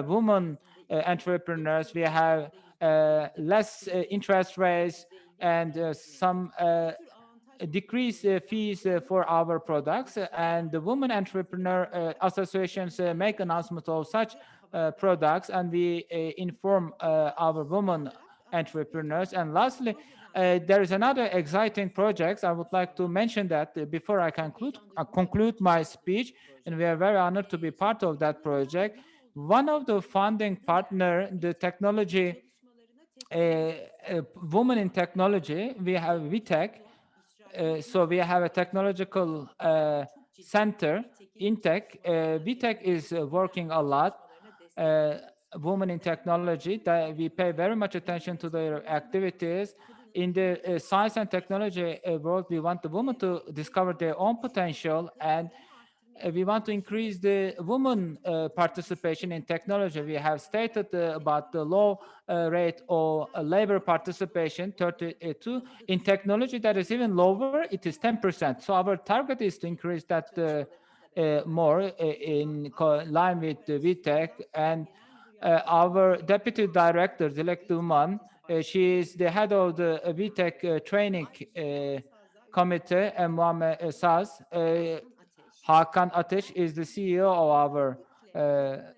women entrepreneurs. We have less interest rates and some decrease fees for our products. And the women entrepreneur associations make announcement of such products, and we inform our women entrepreneurs. And lastly, there is another exciting project. I would like to mention that before I conclude my speech, and we are very honored to be part of that project. One of the funding partner, the technology, women in technology, we have VTech. So we have a technological center, InTech. VTech is working a lot. Women in technology, that we pay very much attention to their activities. In the science and technology world, we want the women to discover their own potential, and we want to increase the women participation in technology. We have stated about the low rate of labor participation, 32. In technology, that is even lower, it is 10%. So our target is to increase that more in line with the VTech. And our deputy director, Dilek Duman, she is the head of the VTech training committee, and Muhammed Saz. Hakan Ateş is the CEO of our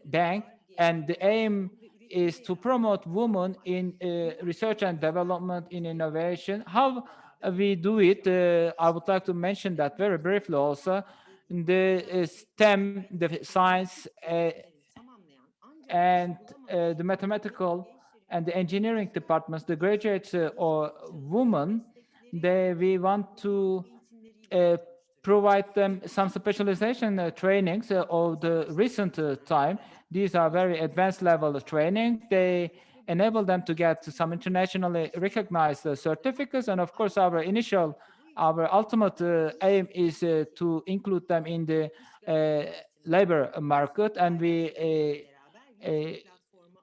bank, and the aim is to promote women in research and development, in innovation. How we do it, I would like to mention that very briefly also. The STEM, the science, and the mathematical and the engineering departments, the graduates or women, we want to provide them some specialization trainings of the recent time. These are very advanced level of training. They enable them to get some internationally recognized certificates. And of course, our ultimate aim is to include them in the labor market, and we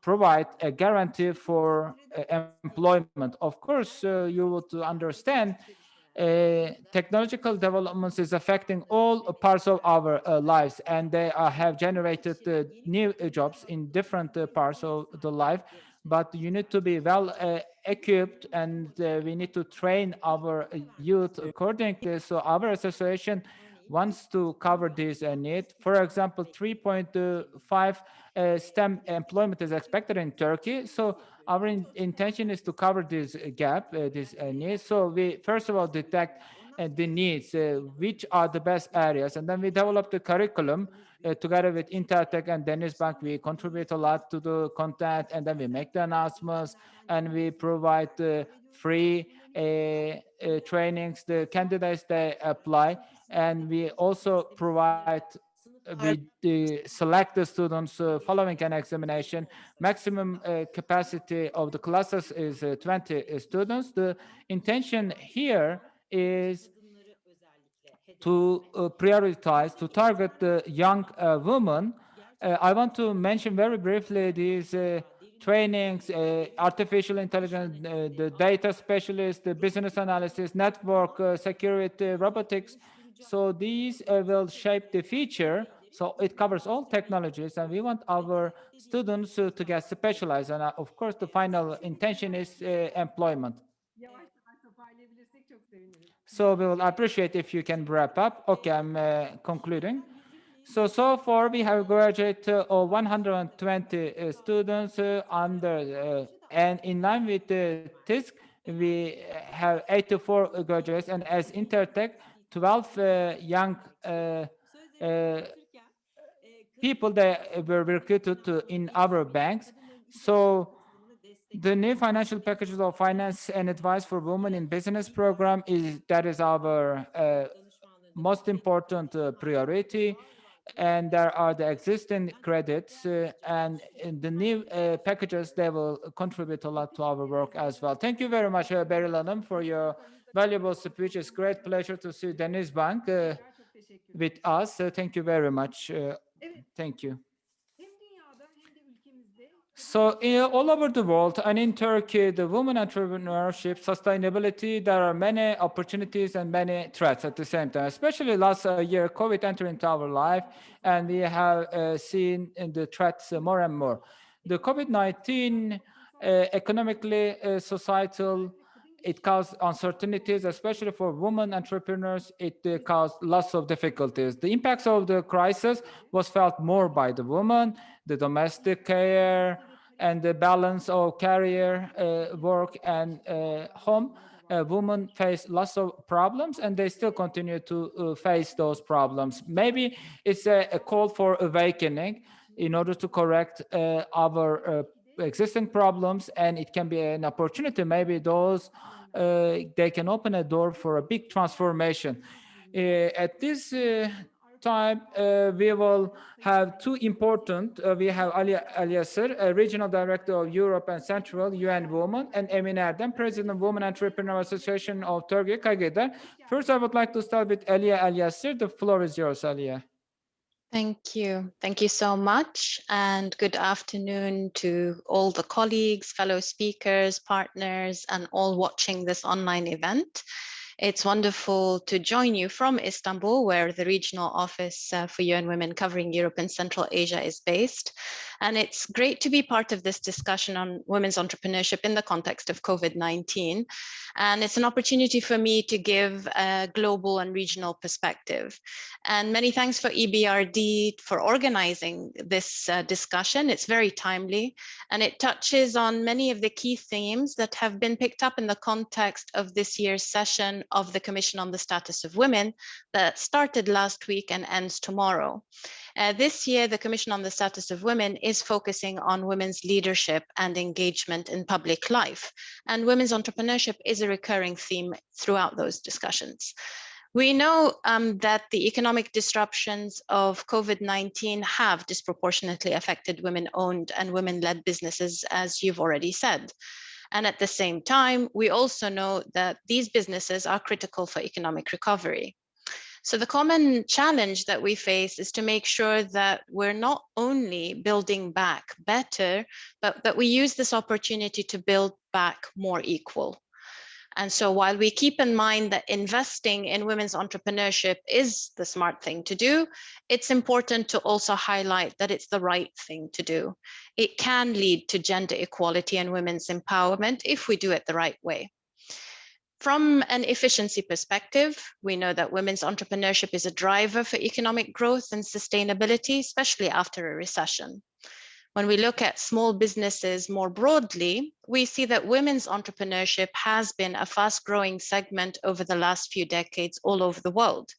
provide a guarantee for employment. Of course, you would understand technological developments is affecting all parts of our lives, and they have generated new jobs in different parts of the life. But you need to be well equipped, and we need to train our youth accordingly. So our association wants to cover this need. For example, 3.5 STEM employment is expected in Turkey. So our intention is to cover this gap, this need. So we first of all detect the needs, which are the best areas, and then we develop the curriculum together with Intertech and Denizbank. We contribute a lot to the content, and then we make the announcements, and we provide free trainings. The candidates, they apply, and we also provide, we select the students following an examination. Maximum capacity of the classes is 20 students. The intention here is to prioritize, to target the young women. I want to mention very briefly these trainings, artificial intelligence, the data specialist, the business analysis, network security, robotics. So these will shape the future. So it covers all technologies, and we want our students to get specialized. And of course, the final intention is employment. So we will appreciate if you can wrap up. Okay, I'm concluding. So far we have graduated 120 students and in line with the TISC, we have 84 graduates, and as Intertech, 12 young people that were recruited in our banks. So the new financial packages of finance and advice for women in business program is our most important priority. And there are the existing credits, and in the new packages, they will contribute a lot to our work as well. Thank you very much, Beril Hanım, for your valuable speech. It's a great pleasure to see Denizbank with us. Thank you very much. Thank you. So all over the world, and in Turkey, the women entrepreneurship, sustainability, there are many opportunities and many threats at the same time. Especially last year, COVID entered into our life, and we have seen the threats more and more. The COVID-19 economically, societal, it caused uncertainties, especially for women entrepreneurs. It caused lots of difficulties. The impacts of the crisis was felt more by the women, the domestic care, and the balance of career, work, and home. Women face lots of problems, and they still continue to face those problems. Maybe it's a call for awakening in order to correct our existing problems, and it can be an opportunity. Maybe those they can open a door for a big transformation. At this time, we will have two important. We have Ali Yasser, Regional Director of Europe and Central UN Women, and Emine Erdem, President of Women Entrepreneur Association of Turkey, KAGE'de. First, I would like to start with Aliya Yasser. The floor is yours, Aliya. Thank you. Thank you so much. And good afternoon to all the colleagues, fellow speakers, partners, and all watching this online event. It's wonderful to join you from Istanbul, where the regional office for UN Women covering Europe and Central Asia is based. And it's great to be part of this discussion on women's entrepreneurship in the context of COVID-19. And it's an opportunity for me to give a global and regional perspective. And many thanks for EBRD for organizing this discussion. It's very timely, and it touches on many of the key themes that have been picked up in the context of this year's session of the Commission on the Status of Women that started last week and ends tomorrow. This year, the Commission on the Status of Women is focusing on women's leadership and engagement in public life, and women's entrepreneurship is a recurring theme throughout those discussions. We know that the economic disruptions of COVID-19 have disproportionately affected women-owned and women-led businesses, as you've already said. And at the same time, we also know that these businesses are critical for economic recovery. So the common challenge that we face is to make sure that we're not only building back better, but that we use this opportunity to build back more equal. And so while we keep in mind that investing in women's entrepreneurship is the smart thing to do, it's important to also highlight that it's the right thing to do. It can lead to gender equality and women's empowerment if we do it the right way. From an efficiency perspective, we know that women's entrepreneurship is a driver for economic growth and sustainability, especially after a recession. When we look at small businesses more broadly, we see that women's entrepreneurship has been a fast-growing segment over the last few decades all over the world.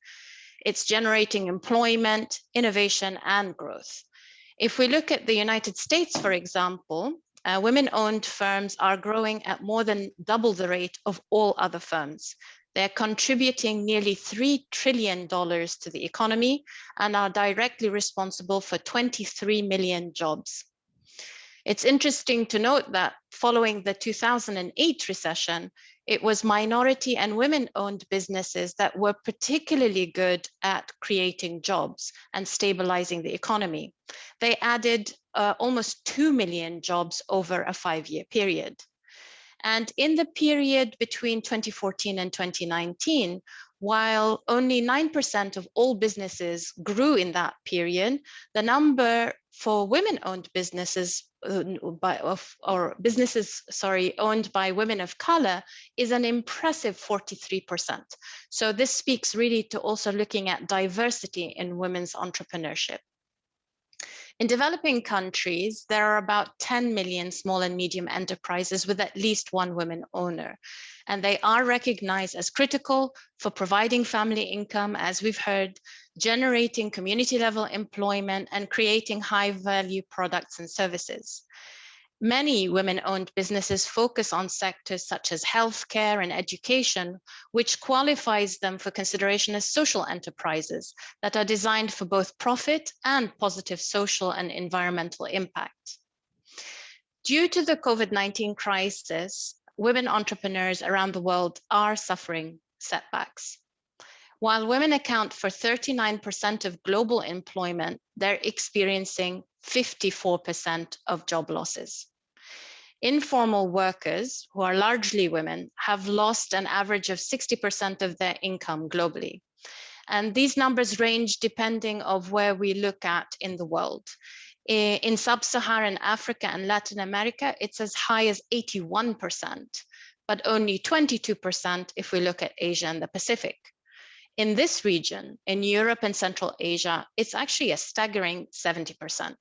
It's generating employment, innovation, and growth. If we look at the United States, for example, women-owned firms are growing at more than double the rate of all other firms. They're contributing nearly $3 trillion to the economy and are directly responsible for 23 million jobs. It's interesting to note that following the 2008 recession, it was minority and women-owned businesses that were particularly good at creating jobs and stabilizing the economy. They added almost 2 million jobs over a 5-year period. And in the period between 2014 and 2019, while only 9% of all businesses grew in that period, the number for women-owned businesses owned by women of color is an impressive 43%. So this speaks really to also looking at diversity in women's entrepreneurship. In developing countries, there are about 10 million small and medium enterprises with at least one woman owner, and they are recognized as critical for providing family income, as we've heard, generating community-level employment, and creating high-value products and services. Many women-owned businesses focus on sectors such as healthcare and education, which qualifies them for consideration as social enterprises that are designed for both profit and positive social and environmental impact. Due to the COVID-19 crisis, women entrepreneurs around the world are suffering setbacks. While women account for 39% of global employment, they're experiencing 54% of job losses. Informal workers, who are largely women, have lost an average of 60% of their income globally. And these numbers range depending on where we look at in the world. In sub-Saharan Africa and Latin America, it's as high as 81%, but only 22% if we look at Asia and the Pacific. In this region, in Europe and Central Asia, it's actually a staggering 70%.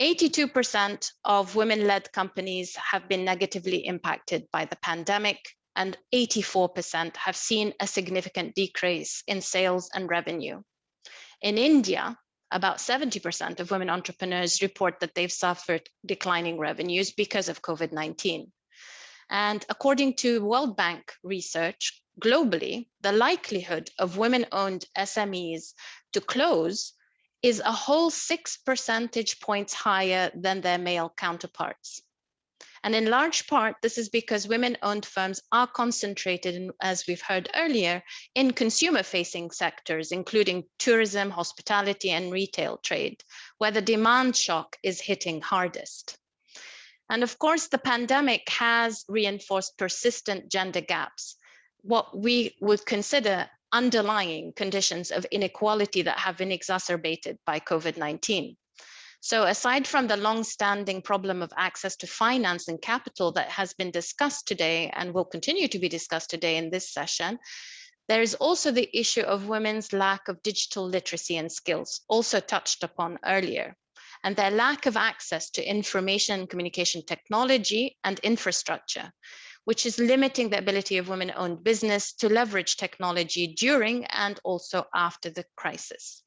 82% of women-led companies have been negatively impacted by the pandemic, and 84% have seen a significant decrease in sales and revenue. In India, about 70% of women entrepreneurs report that they've suffered declining revenues because of COVID-19. And according to World Bank research, globally, the likelihood of women-owned SMEs to close is a whole 6 percentage points higher than their male counterparts. And in large part, this is because women-owned firms are concentrated, in, as we've heard earlier, in consumer-facing sectors, including tourism, hospitality, and retail trade, where the demand shock is hitting hardest. And of course, the pandemic has reinforced persistent gender gaps. what we would consider underlying conditions of inequality that have been exacerbated by COVID-19. So aside from the long-standing problem of access to finance and capital that has been discussed today and will continue to be discussed today in this session, there is also the issue of women's lack of digital literacy and skills, also touched upon earlier, and their lack of access to information and communication technology and infrastructure, which is limiting the ability of women-owned business to leverage technology during and also after the crisis.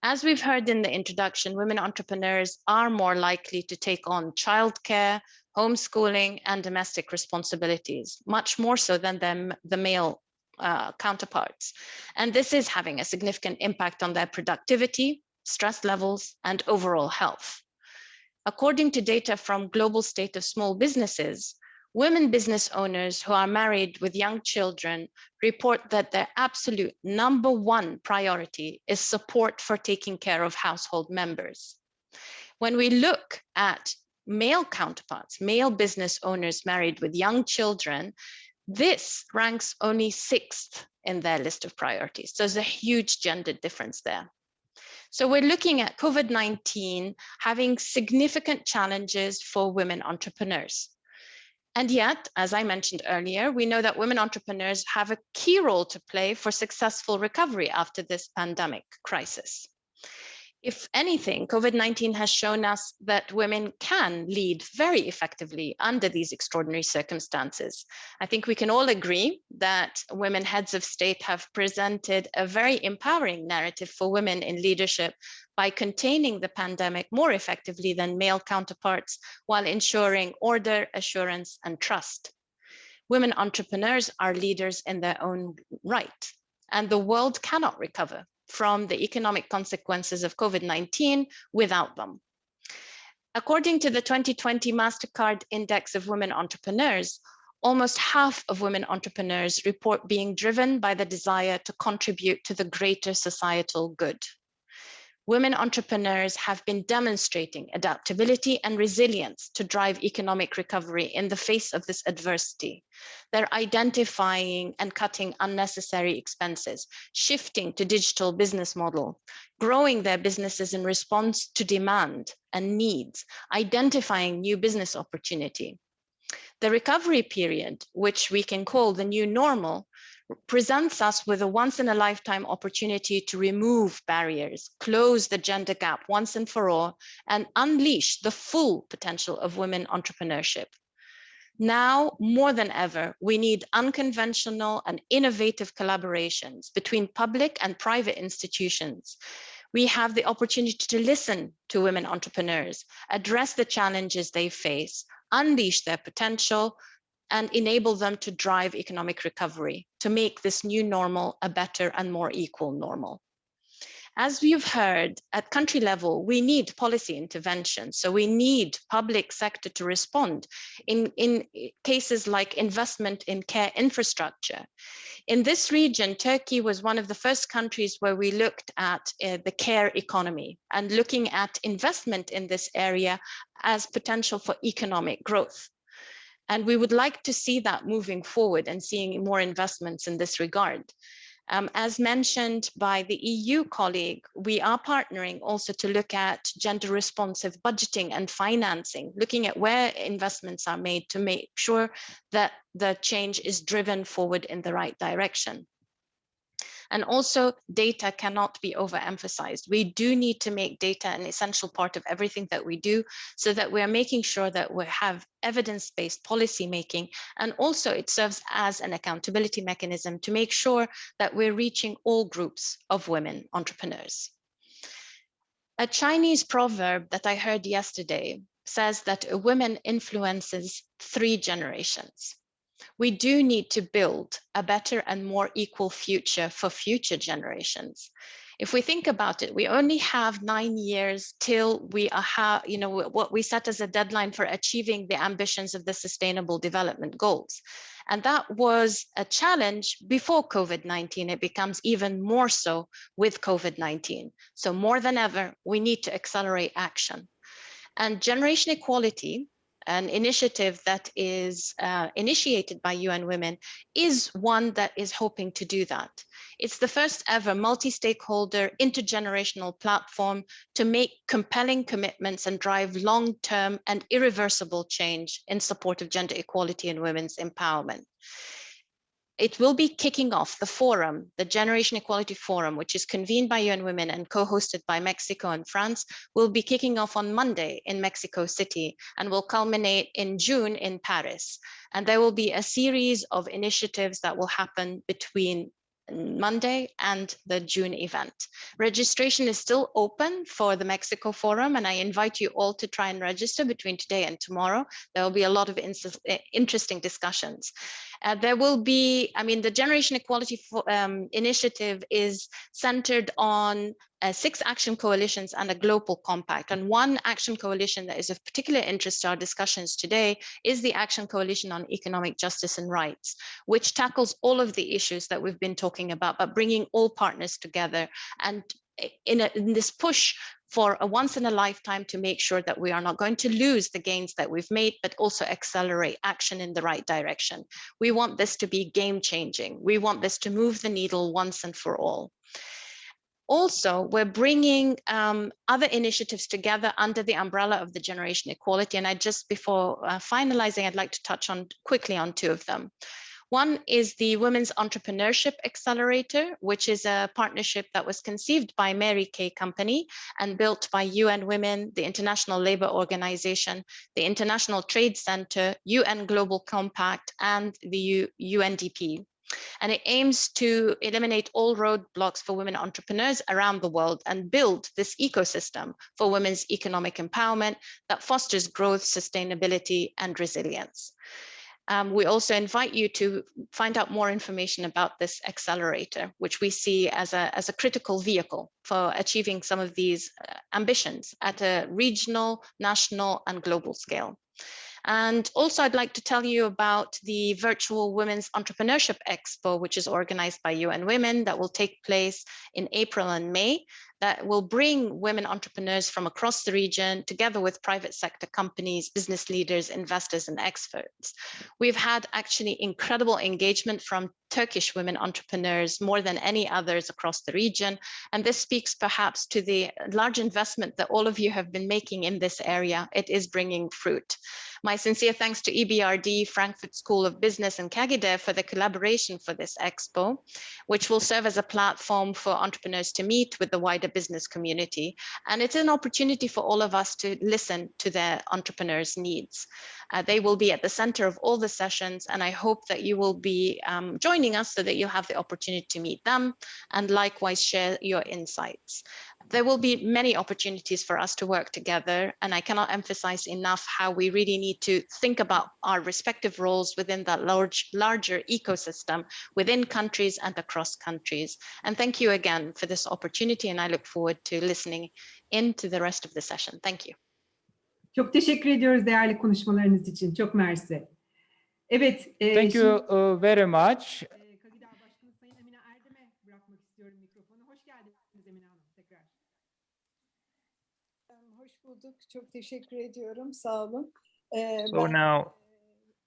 As we've heard in the introduction, women entrepreneurs are more likely to take on childcare, homeschooling, and domestic responsibilities, much more so than the male counterparts. And this is having a significant impact on their productivity, stress levels, and overall health. According to data from Global State of Small Businesses, women business owners who are married with young children report that their absolute #1 priority is support for taking care of household members. When we look at male counterparts, male business owners married with young children, this ranks only 6th in their list of priorities. So there's a huge gender difference there. So we're looking at COVID-19 having significant challenges for women entrepreneurs. And yet, as I mentioned earlier, we know that women entrepreneurs have a key role to play for successful recovery after this pandemic crisis. If anything, COVID-19 has shown us that women can lead very effectively under these extraordinary circumstances. I think we can all agree that women heads of state have presented a very empowering narrative for women in leadership by containing the pandemic more effectively than male counterparts while ensuring order, assurance, and trust. Women entrepreneurs are leaders in their own right, and the world cannot recover from the economic consequences of COVID-19 without them. According to the 2020 MasterCard Index of Women Entrepreneurs, almost half of women entrepreneurs report being driven by the desire to contribute to the greater societal good. Women entrepreneurs have been demonstrating adaptability and resilience to drive economic recovery in the face of this adversity. They're identifying and cutting unnecessary expenses, shifting to digital business model, growing their businesses in response to demand and needs, identifying new business opportunity. The recovery period, which we can call the new normal, presents us with a once-in-a-lifetime opportunity to remove barriers, close the gender gap once and for all, and unleash the full potential of women entrepreneurship. Now, more than ever, we need unconventional and innovative collaborations between public and private institutions. We have the opportunity to listen to women entrepreneurs, address the challenges they face, unleash their potential, and enable them to drive economic recovery, to make this new normal a better and more equal normal. As we've heard, at country level, we need policy intervention. So we need public sector to respond in cases like investment in care infrastructure. In this region, Turkey was one of the first countries where we looked at the care economy and looking at investment in this area as potential for economic growth. And we would like to see that moving forward and seeing more investments in this regard. As mentioned by the EU colleague, we are partnering also to look at gender responsive budgeting and financing, looking at where investments are made to make sure that the change is driven forward in the right direction. And also, data cannot be overemphasized. We do need to make data an essential part of everything that we do so that we're making sure that we have evidence-based policy making, and also it serves as an accountability mechanism to make sure that we're reaching all groups of women entrepreneurs. A Chinese proverb that I heard yesterday says that a woman influences 3 generations. We do need to build a better and more equal future for future generations. If we think about it, we only have 9 years till we are, what we set as a deadline for achieving the ambitions of the Sustainable Development Goals. And that was a challenge before COVID-19. It becomes even more so with COVID-19. So more than ever, we need to accelerate action. And generation equality an initiative that is initiated by UN Women, is one that is hoping to do that. It's the first ever multi-stakeholder intergenerational platform to make compelling commitments and drive long-term and irreversible change in support of gender equality and women's empowerment. It will be kicking off the forum, the Generation Equality Forum, which is convened by UN Women and co-hosted by Mexico and France, will be kicking off on Monday in Mexico City and will culminate in June in Paris. And there will be a series of initiatives that will happen between Monday and the June event. Registration is still open for the Mexico Forum, and I invite you all to try and register between today and tomorrow. There will be a lot of interesting discussions. There will be, the Generation Equality Initiative is centered on 6 action coalitions and a global compact. And one action coalition that is of particular interest to our discussions today is the Action Coalition on Economic Justice and Rights, which tackles all of the issues that we've been talking about, but bringing all partners together and in this push for a once in a lifetime to make sure that we are not going to lose the gains that we've made, but also accelerate action in the right direction. We want this to be game changing. We want this to move the needle once and for all. Also, we're bringing other initiatives together under the umbrella of the Generation Equality. And before finalizing, I'd like to touch quickly on 2 of them. One is the Women's Entrepreneurship Accelerator, which is a partnership that was conceived by Mary Kay Company and built by UN Women, the International Labour Organization, the International Trade Center, UN Global Compact, and the UNDP. And it aims to eliminate all roadblocks for women entrepreneurs around the world and build this ecosystem for women's economic empowerment that fosters growth, sustainability, and resilience. We also invite you to find out more information about this accelerator, which we see as a critical vehicle for achieving some of these ambitions at a regional, national, and global scale. And also, I'd like to tell you about the virtual Women's Entrepreneurship Expo, which is organized by UN Women, that will take place in April and May, that will bring women entrepreneurs from across the region together with private sector companies, business leaders, investors, and experts. We've had actually incredible engagement from Turkish women entrepreneurs, more than any others across the region. And this speaks perhaps to the large investment that all of you have been making in this area. It is bringing fruit. My sincere thanks to EBRD, Frankfurt School of Business, and Kagide for the collaboration for this expo, which will serve as a platform for entrepreneurs to meet with the wider business community. And it's an opportunity for all of us to listen to their entrepreneurs' needs. They will be at the center of all the sessions, and I hope that you will be joining us so that you'll have the opportunity to meet them and likewise share your insights. There will be many opportunities for us to work together, and I cannot emphasize enough how we really need to think about our respective roles within that larger ecosystem within countries and across countries. And thank you again for this opportunity, and I look forward to listening into the rest of the session. Thank you. Çok teşekkür ediyoruz değerli konuşmalarınız için. Çok mersi. Evet. Thank you very much. Kagida Başkanı Sayın Emine Erdem'e bırakmak istiyorum mikrofonu. Hoş geldiniz Emine Hanım tekrar. Hoş bulduk. Çok teşekkür ediyorum. Sağ olun. So now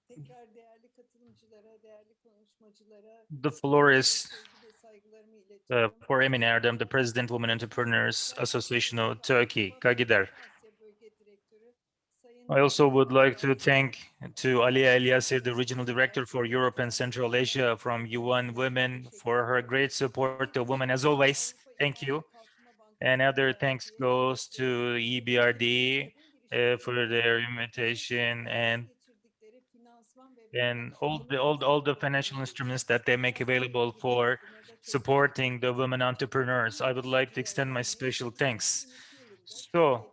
tekrar değerli katılımcılara, değerli konuşmacılara the floor is sevgi ve saygılarımı iletiyorum. for Emine Erdem, the President Women Entrepreneurs Association of Turkey, Kagider. Asya Bölge Direktörü Sayın I also would like to thank to Aliya Eliasir, the Regional Director for Europe and Central Asia from UN Women, for her great support to women as always. Thank you. And other thanks goes to EBRD for their invitation and all the financial instruments that they make available for supporting the women entrepreneurs. I would like to extend my special thanks. So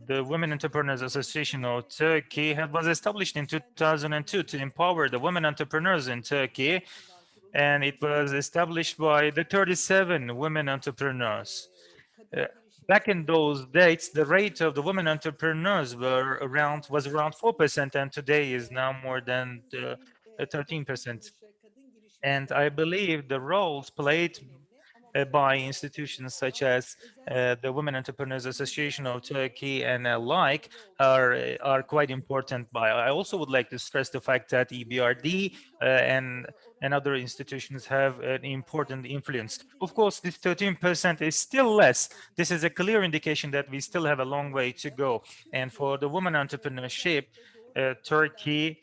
the Women Entrepreneurs Association of Turkey was established in 2002 to empower the women entrepreneurs in Turkey, and it was established by the 37 women entrepreneurs. Back in those dates, the rate of the women entrepreneurs was around 4%, and today is now more than 13%. And I believe the roles played by institutions such as the Women Entrepreneurs Association of Turkey and alike are quite important. I also would like to stress the fact that EBRD and other institutions have an important influence. Of course, this 13% is still less. This is a clear indication that we still have a long way to go. And for the women entrepreneurship, Turkey,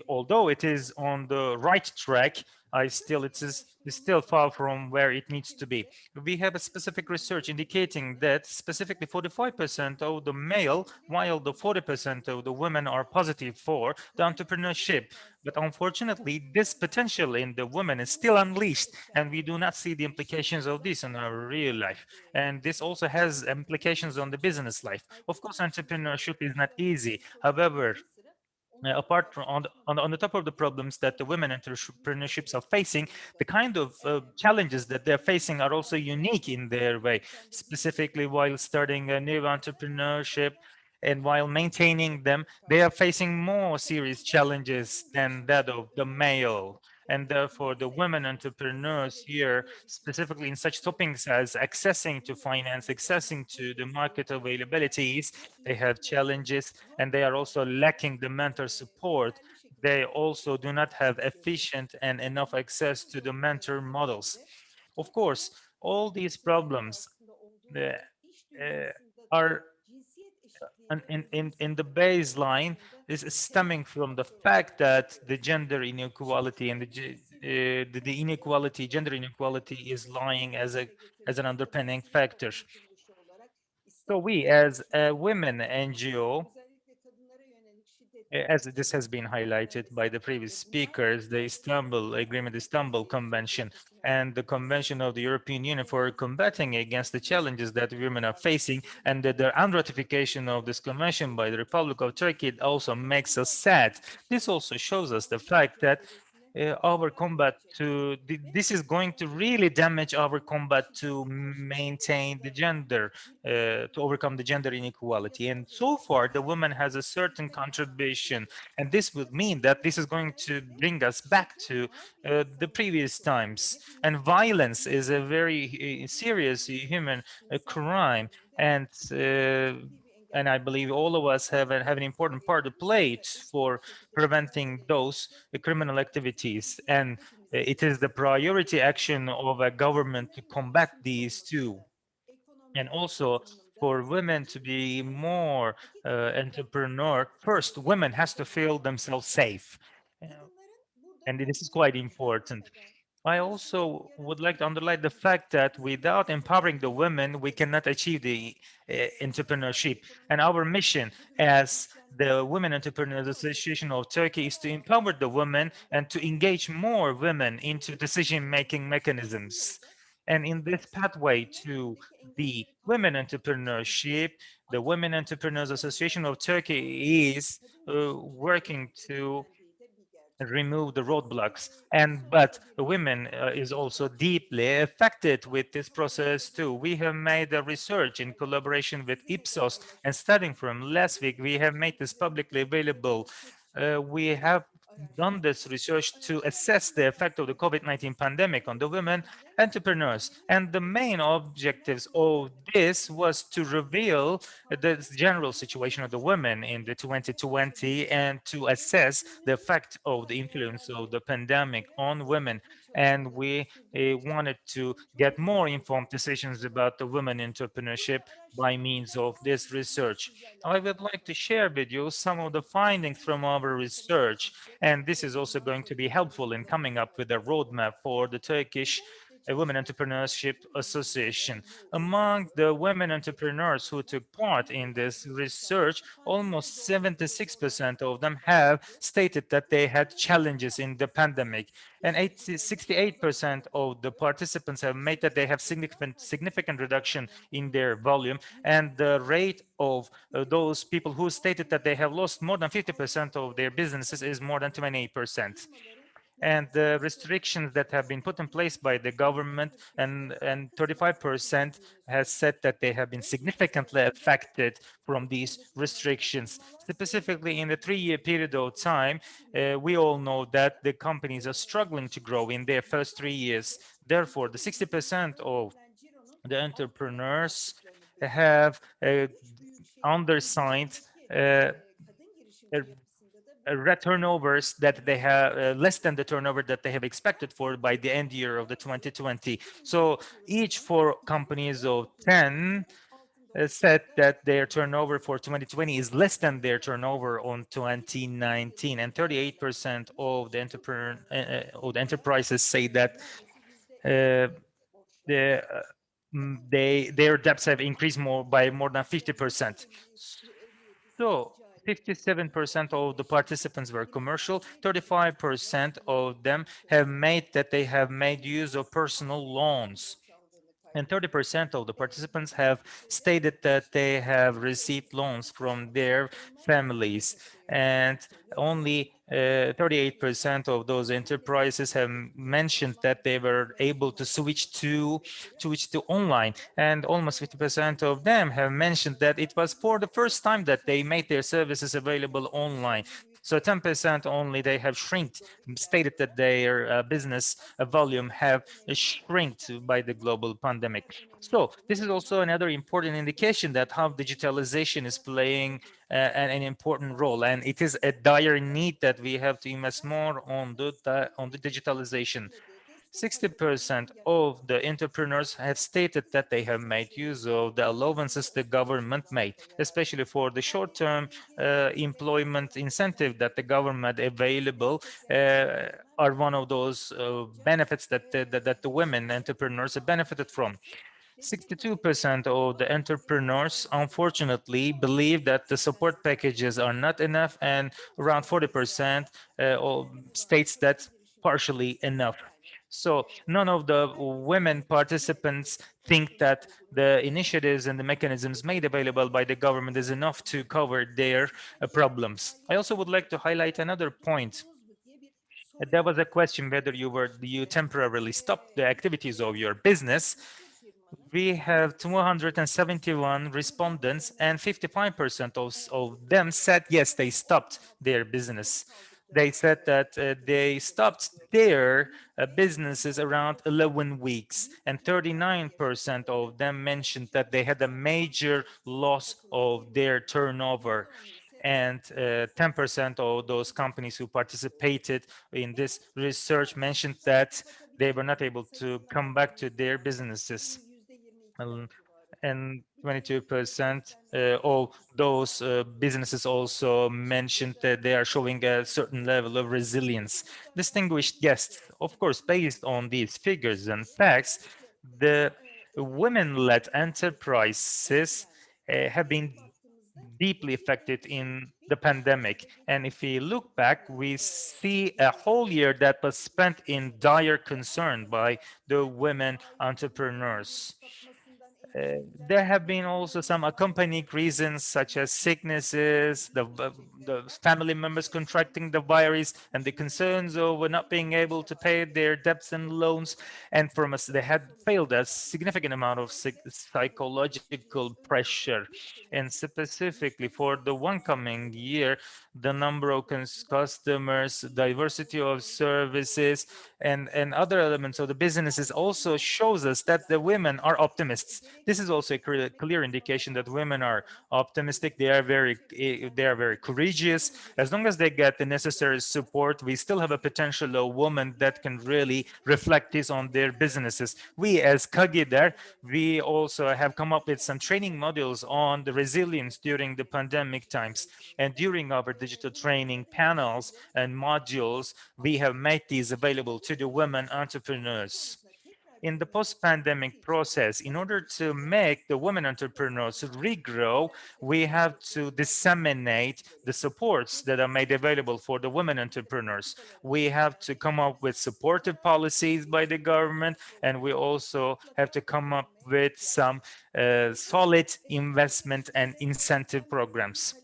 although it is on the right track, it is still far from where it needs to be. We have a specific research indicating that specifically 45% of the male, while the 40% of the women are positive for the entrepreneurship. But unfortunately, this potential in the women is still unleashed, and we do not see the implications of this in our real life. And this also has implications on the business life. Of course, entrepreneurship is not easy. However, apart from on the top of the problems that the women entrepreneurships are facing, the kind of challenges that they're facing are also unique in their way, specifically while starting a new entrepreneurship and while maintaining them, they are facing more serious challenges than that of the male. And therefore, the women entrepreneurs here, specifically in such topics as accessing to finance, accessing to the market availabilities, they have challenges, and they are also lacking the mentor support. They also do not have efficient and enough access to the mentor models. Of course, all these problems are in the baseline is stemming from the fact that the gender inequality and the inequality, gender inequality is lying as an underpinning factor. So we, as a women NGO, as this has been highlighted by the previous speakers, the Istanbul Agreement, Istanbul Convention, and the Convention of the European Union for combating against the challenges that women are facing, and that the unratification of this convention by the Republic of Turkey also makes us sad. This also shows us the fact that our combat to this is going to really damage our combat to maintain the gender, to overcome the gender inequality. And so far, the woman has a certain contribution, and this would mean that this is going to bring us back to the previous times. And violence is a very serious human crime, and I believe all of us have an important part to play for preventing those criminal activities. And it is the priority action of a government to combat these too. And also for women to be more entrepreneur, first, women has to feel themselves safe. And this is quite important. I also would like to underline the fact that without empowering the women, we cannot achieve the entrepreneurship. And our mission as the Women Entrepreneurs Association of Turkey is to empower the women and to engage more women into decision-making mechanisms. And in this pathway to the women entrepreneurship, the Women Entrepreneurs Association of Turkey is working to remove the roadblocks, but women is also deeply affected with this process too. We have made a research in collaboration with Ipsos, and starting from last week we have made this publicly available. We have done this research to assess the effect of the COVID-19 pandemic on the women entrepreneurs. And the main objectives of this was to reveal the general situation of the women in the 2020 and to assess the effect of the influence of the pandemic on women. And we wanted to get more informed decisions about the women entrepreneurship by means of this research. I would like to share with you some of the findings from our research, and this is also going to be helpful in coming up with a roadmap for the Turkish Women Entrepreneurship Association. Among the women entrepreneurs who took part in this research, almost 76% of them have stated that they had challenges in the pandemic. And 68% of the participants have made that they have significant reduction in their volume. And the rate of those people who stated that they have lost more than 50% of their businesses is more than 28%. And the restrictions that have been put in place by the government, and 35% has said that they have been significantly affected from these restrictions. Specifically in the 3-year period of time, we all know that the companies are struggling to grow in their first 3 years. Therefore, the 60% of the entrepreneurs have on their side turnovers that they have less than the turnover that they have expected for by the end year of the 2020. So each 4 companies of 10 said that their turnover for 2020 is less than their turnover on 2019, and 38% of the enterprises say that their debts have increased by more than 50%. So 57% of the participants were commercial, 35% of them have made use of personal loans. And 30% of the participants have stated that they have received loans from their families. And only 38% of those enterprises have mentioned that they were able to switch to online. And almost 50% of them have mentioned that it was for the first time that they made their services available online. So 10% only they have stated that their business volume have shrinked by the global pandemic. So this is also another important indication that how digitalization is playing an important role, and it is a dire need that we have to invest more on the digitalization. 60% of the entrepreneurs have stated that they have made use of the allowances the government made, especially for the short-term employment incentive that the government available are one of those benefits that the women entrepreneurs have benefited from. 62% of the entrepreneurs, unfortunately, believe that the support packages are not enough, and around 40% states that partially enough. So none of the women participants think that the initiatives and the mechanisms made available by the government is enough to cover their problems. I also would like to highlight another point. There was a question whether you temporarily stopped the activities of your business. We have 271 respondents, and 55% of them said yes, they stopped their business. They said that they stopped their businesses around 11 weeks, and 39% of them mentioned that they had a major loss of their turnover. And 10% of those companies who participated in this research mentioned that they were not able to come back to their businesses. And 22% of those businesses also mentioned that they are showing a certain level of resilience. Distinguished guests, of course, based on these figures and facts, the women-led enterprises have been deeply affected in the pandemic. And if we look back, we see a whole year that was spent in dire concern by the women entrepreneurs. There have been also some accompanying reasons such as sicknesses, the family members contracting the virus, and the concerns over not being able to pay their debts and loans. And from us, they had failed a significant amount of psychological pressure. And specifically for the one coming year, the number of customers, diversity of services, and other elements of the businesses also shows us that the women are optimists. This is also a clear indication that women are optimistic. They are very courageous. As long as they get the necessary support, we still have a potential of women that can really reflect this on their businesses. We as Kagidar, we also have come up with some training modules on the resilience during the pandemic times. And during our digital training panels and modules, we have made these available to the women entrepreneurs. In the post-pandemic process, in order to make the women entrepreneurs regrow, we have to disseminate the supports that are made available for the women entrepreneurs. We have to come up with supportive policies by the government, and we also have to come up with some solid investment and incentive programs.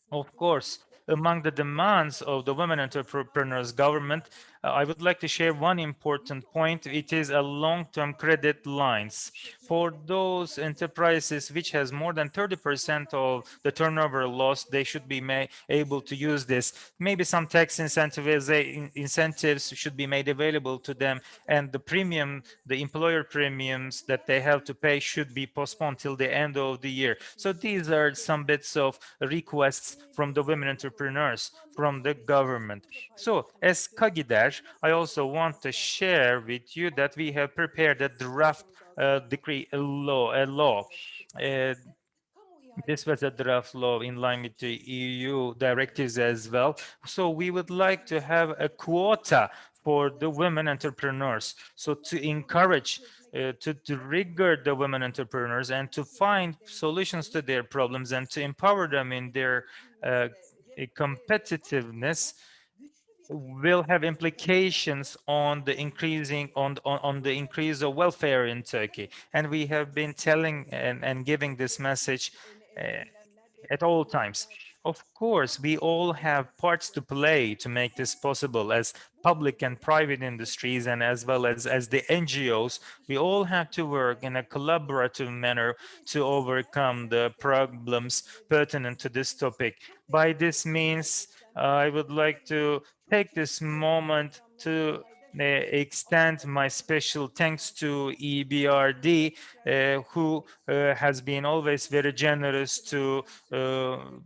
Of course, among the demands of the women entrepreneurs government I would like to share one important point. It is a long-term credit lines. For those enterprises which has more than 30% of the turnover loss, they should be able to use this. Maybe some tax incentives should be made available to them, and the premium, the employer premiums that they have to pay should be postponed till the end of the year. So these are some bits of requests from the women entrepreneurs, from the government. So as Kagider, I also want to share with you that we have prepared a draft decree, a law. This was a draft law in line with the EU directives as well. So we would like to have a quota for the women entrepreneurs. So to encourage, to trigger the women entrepreneurs and to find solutions to their problems and to empower them in their competitiveness, will have implications on the increasing on the increase of welfare in Turkey. And we have been telling and giving this message at all times. Of course, we all have parts to play to make this possible, as public and private industries, and as well as the NGOs. We all have to work in a collaborative manner to overcome the problems pertinent to this topic. By this means, I would like to take this moment to extend my special thanks to EBRD, who has been always very generous to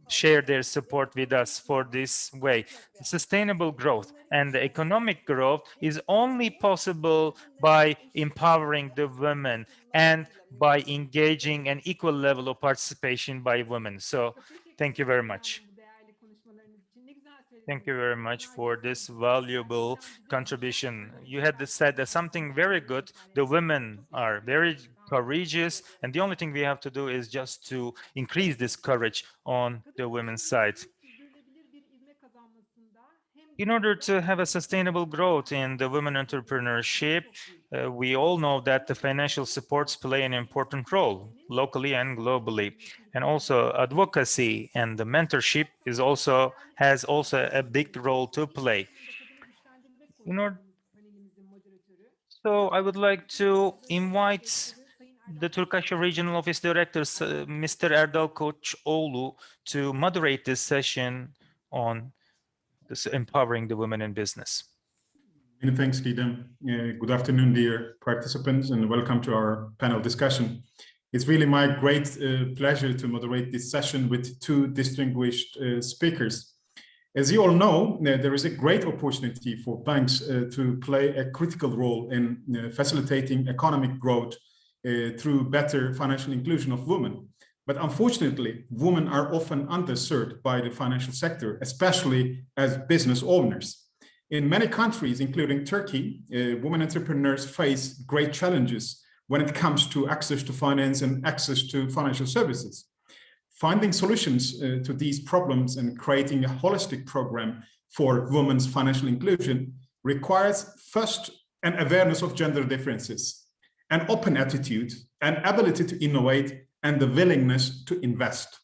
share their support with us for this way. Sustainable growth and the economic growth is only possible by empowering the women and by engaging an equal level of participation by women. So thank you very much. Thank you very much for this valuable contribution. You had said that something very good. The women are very courageous, and the only thing we have to do is just to increase this courage on the women's side. In order to have a sustainable growth in the women entrepreneurship, we all know that the financial supports play an important role locally and globally. And also advocacy and the mentorship has also a big role to play. So I would like to invite the Turkish Regional Office Director, Mr. Erdal Koçoğlu, to moderate this session on this empowering the women in business. Many thanks, Didem. Good afternoon, dear participants, and welcome to our panel discussion. It's really my great pleasure to moderate this session with two distinguished speakers. As you all know, there is a great opportunity for banks to play a critical role in facilitating economic growth through better financial inclusion of women. But unfortunately, women are often underserved by the financial sector, especially as business owners. In many countries, including Turkey, women entrepreneurs face great challenges when it comes to access to finance and access to financial services. Finding solutions to these problems and creating a holistic program for women's financial inclusion requires first an awareness of gender differences, an open attitude, an ability to innovate, and the willingness to invest.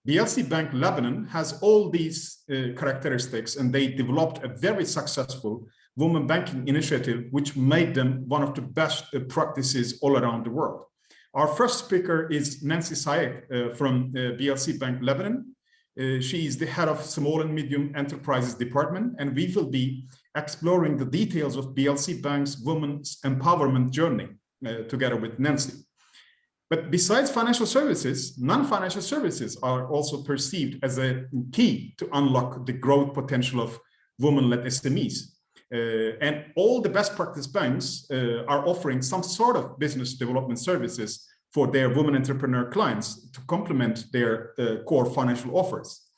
BLC Bank Lebanon has all these characteristics, and they developed a very successful women banking initiative, which made them one of the best practices all around the world. Our first speaker is Nancy Sayek from BLC Bank Lebanon. She is the head of Small and Medium Enterprises Department, and we will be exploring the details of BLC Bank's women's empowerment journey together with Nancy. But besides financial services, non-financial services are also perceived as a key to unlock the growth potential of women-led SMEs. And all the best practice banks are offering some sort of business development services for their women entrepreneur clients to complement their core financial offers.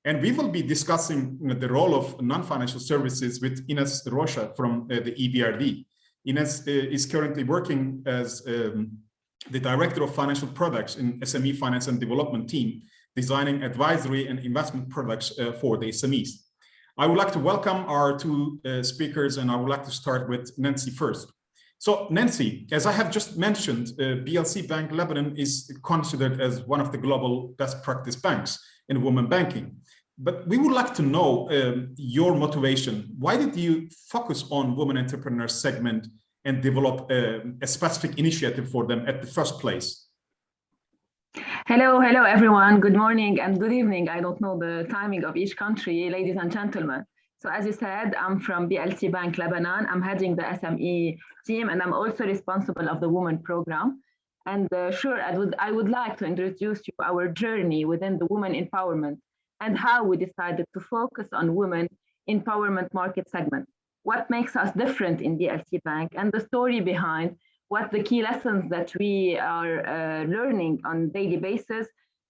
And we will be discussing the role of non-financial services with Ines Rocha from the EBRD. Ines is currently working as the Director of Financial Products in SME Finance and Development team, designing advisory and investment products for the SMEs. I would like to welcome our two speakers, and I would like to start with Nancy first. So Nancy, as I have just mentioned, BLC Bank Lebanon is considered as one of the global best practice banks in women banking. But we would like to know your motivation. Why did you focus on women entrepreneurs segment and develop a specific initiative for them at the first place? Hello everyone. Good morning and good evening. I don't know the timing of each country, ladies and gentlemen. So as you said, I'm from BLC Bank Lebanon. I'm heading the SME team, and I'm also responsible of the Women Program. And sure, I would like to introduce you our journey within the women empowerment and how we decided to focus on women empowerment market segment. What makes us different in BLC Bank, and the story behind what the key lessons that we are learning on a daily basis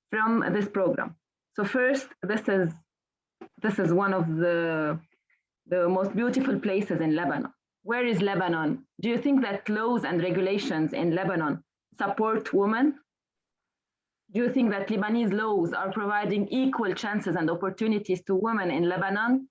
from this program. So first, this is one of the most beautiful places in Lebanon. Where is Lebanon? Do you think that laws and regulations in Lebanon support women? Do you think that Lebanese laws are providing equal chances and opportunities to women in Lebanon?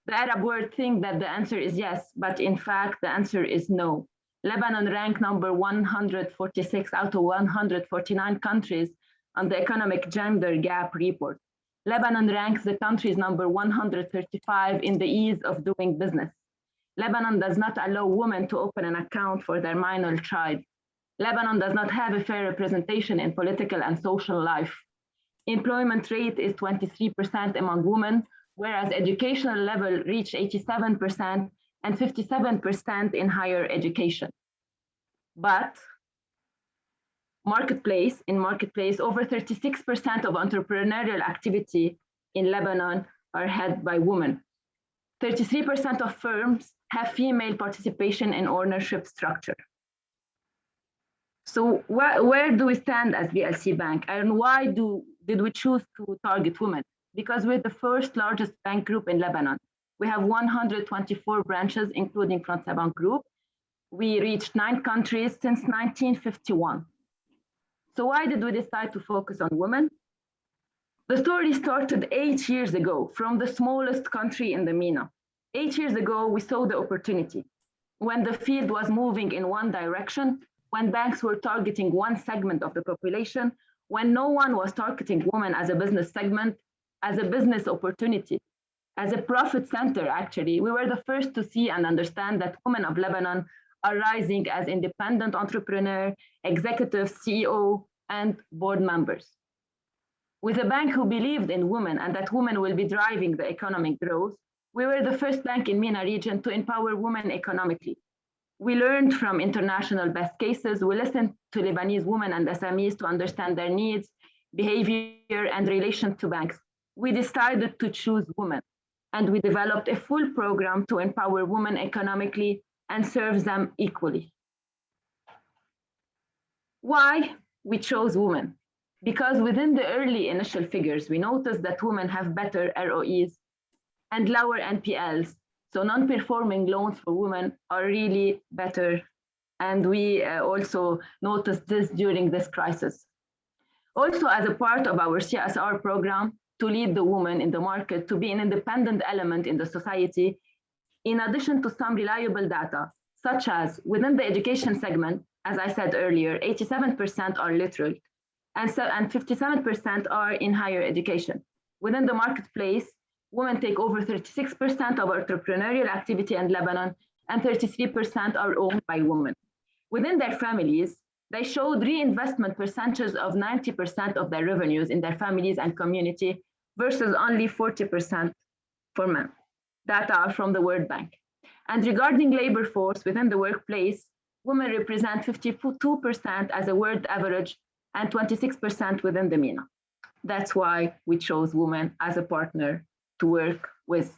The Arab world think that the answer is yes, but in fact, the answer is no. Lebanon ranked number 146 out of 149 countries on the Economic Gender Gap Report. Lebanon ranks the countries number 135 in the ease of doing business. Lebanon does not allow women to open an account for their minor child. Lebanon does not have a fair representation in political and social life. Employment rate is 23% among women, whereas educational level reached 87% and 57% in higher education. But in marketplace, over 36% of entrepreneurial activity in Lebanon are held by women. 33% of firms have female participation in ownership structure. So where do we stand as BLC Bank, and why did we choose to target women? Because we're the first largest bank group in Lebanon. We have 124 branches, including Fransa Bank Group. We reached 9 countries since 1951. So why did we decide to focus on women? The story started 8 years ago from the smallest country in the MENA. 8 years ago, we saw the opportunity. When the field was moving in one direction, when banks were targeting one segment of the population, when no one was targeting women as a business segment, as a business opportunity, as a profit center, actually, we were the first to see and understand that women of Lebanon are rising as independent entrepreneur, executive, CEO, and board members. With a bank who believed in women and that women will be driving the economic growth, we were the first bank in MENA region to empower women economically. We learned from international best cases. We listened to Lebanese women and SMEs to understand their needs, behavior, and relation to banks. We decided to choose women, and we developed a full program to empower women economically and serve them equally. Why we chose women? Because within the early initial figures, we noticed that women have better ROEs and lower NPLs. So non-performing loans for women are really better. And we also noticed this during this crisis. Also, as a part of our CSR program, to lead the woman in the market, to be an independent element in the society, in addition to some reliable data, such as within the education segment, as I said earlier, 87% are literate, and 57% are in higher education. Within the marketplace, women take over 36% of entrepreneurial activity in Lebanon, and 33% are owned by women. Within their families, they showed reinvestment percentages of 90% of their revenues in their families and community versus only 40% for men. Data are from the World Bank. And regarding labor force within the workplace, women represent 52% as a world average and 26% within the MENA. That's why we chose women as a partner to work with.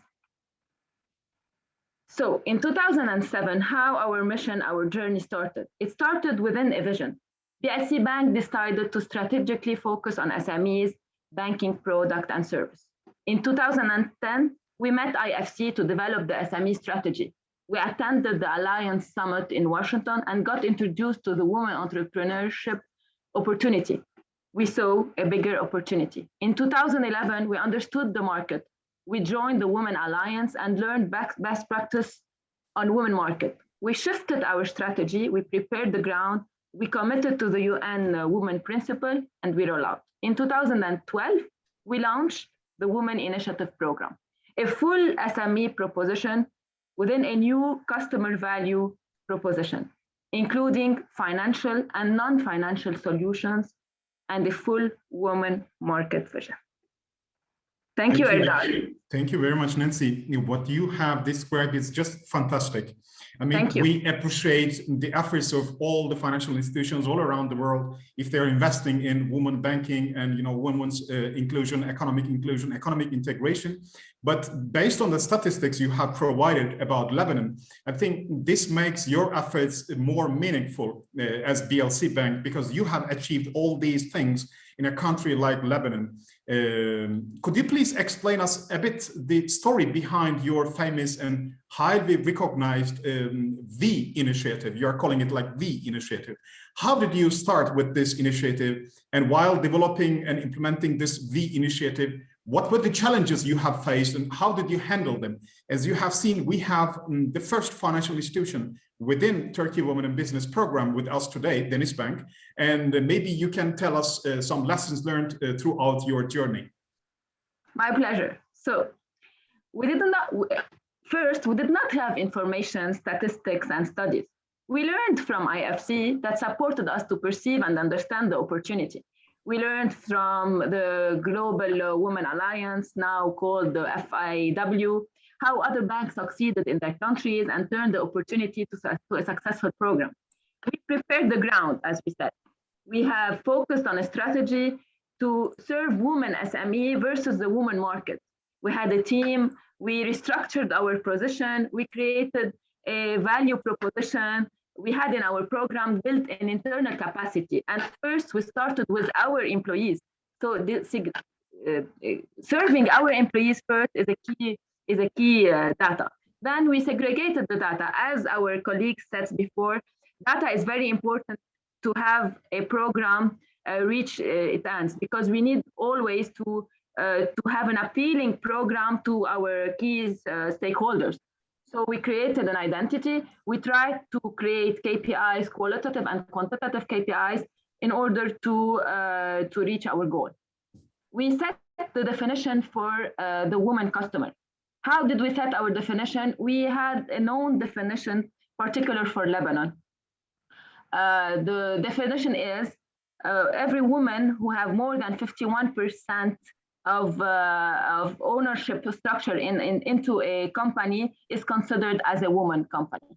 So in 2007, how our mission, our journey started? It started within a vision. BLC Bank decided to strategically focus on SMEs, banking product and service. In 2010, we met IFC to develop the SME strategy. We attended the Alliance Summit in Washington and got introduced to the women entrepreneurship opportunity. We saw a bigger opportunity. In 2011, we understood the market. We joined the Women Alliance and learned best practice on women market. We shifted our strategy, we prepared the ground, we committed to the UN Women Principle, and we roll out. In 2012, we launched the Women Initiative Program, a full SME proposition within a new customer value proposition, including financial and non-financial solutions and a full woman market vision. Thank you, Erdal. Thank you very much, Nancy. What you have described is just fantastic. I mean, we appreciate the efforts of all the financial institutions all around the world if they're investing in women banking and, you know, women's inclusion, economic integration. But based on the statistics you have provided about Lebanon, I think this makes your efforts more meaningful as BLC Bank, because you have achieved all these things in a country like Lebanon. Could you please explain us a bit the story behind your famous and highly recognized V initiative? You are calling it like V initiative. How did you start with this initiative? And while developing and implementing this V initiative, what were the challenges you have faced and how did you handle them? As you have seen, we have the first financial institution within Turkey Women in Business program with us today, DenizBank, and maybe you can tell us some lessons learned throughout your journey. My pleasure. So we did not have information, statistics, and studies. We learned from IFC that supported us to perceive and understand the opportunity. We learned from the Global Women Alliance, now called the FIW, how other banks succeeded in their countries and turned the opportunity to a successful program. We prepared the ground, as we said. We have focused on a strategy to serve women SME versus the woman market. We had a team, we restructured our position, we created a value proposition. We had in our program built an internal capacity. And first we started with our employees. So serving our employees first is a key data. Then we segregated the data. As our colleagues said before, data is very important to have a program reach its ends, because we need always to have an appealing program to our key stakeholders. So we created an identity. We tried to create KPIs, qualitative and quantitative KPIs, in order to reach our goal. We set the definition for the woman customer. How did we set our definition? We had a known definition, particular for Lebanon. The definition is every woman who have more than 51% of ownership structure into a company is considered as a woman company.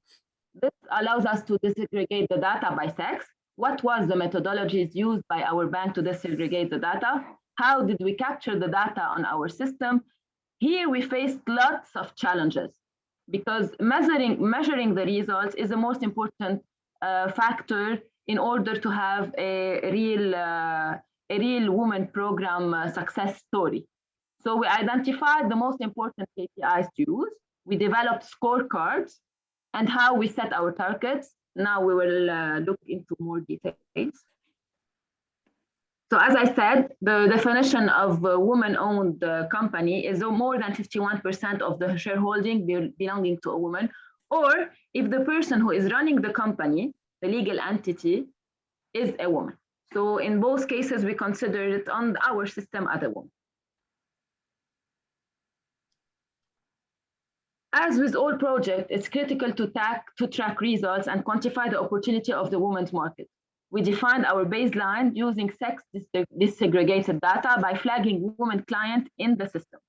This allows us to disaggregate the data by sex. What was the methodologies used by our bank to disaggregate the data? How did we capture the data on our system? Here we faced lots of challenges, because measuring the results is the most important factor in order to have a real woman program success story. So we identified the most important KPIs to use. We developed scorecards and how we set our targets. Now we will look into more details. So as I said, the definition of a woman-owned company is more than 51% of the shareholding belonging to a woman, or if the person who is running the company, the legal entity, is a woman. So in both cases, we consider it on our system as a woman. As with all projects, it's critical to track results and quantify the opportunity of the women's market. We defined our baseline using sex disaggregated data by flagging women client in the system.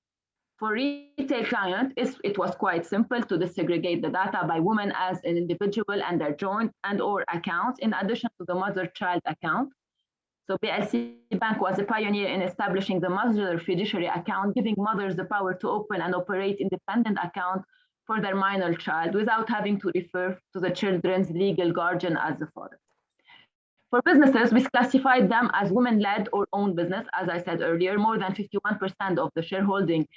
For retail client, it was quite simple to disaggregate the data by women as an individual and their joint and/or accounts, in addition to the mother-child account. So BLC Bank was a pioneer in establishing the mother fiduciary account, giving mothers the power to open and operate independent account for their minor child without having to refer to the children's legal guardian as the father. For businesses, we classified them as women-led or owned business. As I said earlier, more than 51% of the shareholding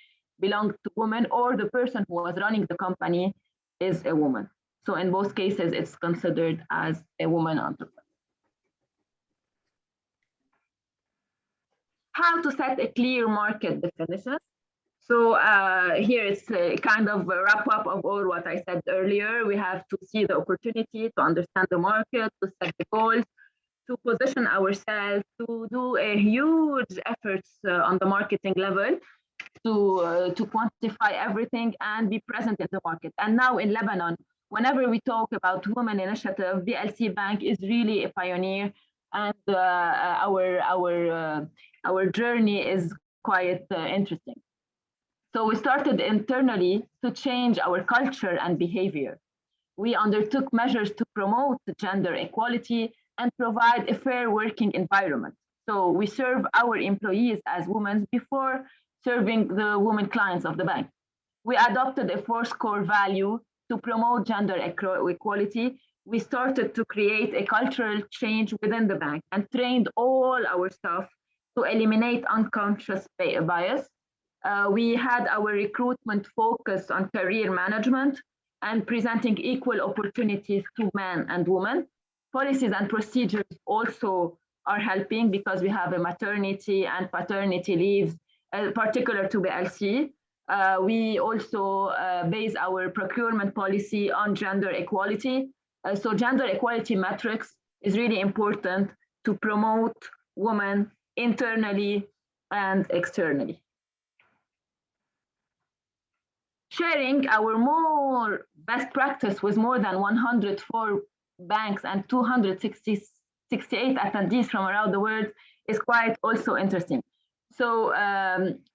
belonged to women, or the person who was running the company is a woman. So in both cases, it's considered as a woman entrepreneur. How to set a clear market definition. So here is a kind of a wrap up of all what I said earlier. We have to see the opportunity, to understand the market, to set the goals, to position ourselves, to do a huge efforts on the marketing level, to quantify everything and be present in the market. And now in Lebanon, whenever we talk about women initiative, BLC Bank is really a pioneer, and our journey is quite interesting. So we started internally to change our culture and behavior. We undertook measures to promote gender equality and provide a fair working environment. So we serve our employees as women before serving the women clients of the bank. We adopted a 4 core value to promote gender equality. We started to create a cultural change within the bank and trained all our staff to eliminate unconscious bias. We had our recruitment focused on career management and presenting equal opportunities to men and women. Policies and procedures also are helping because we have a maternity and paternity leaves, particular to BLC. We also base our procurement policy on gender equality. So gender equality metrics is really important to promote women internally and externally. Sharing our more best practice with more than 104 banks and 268 attendees from around the world is quite also interesting. So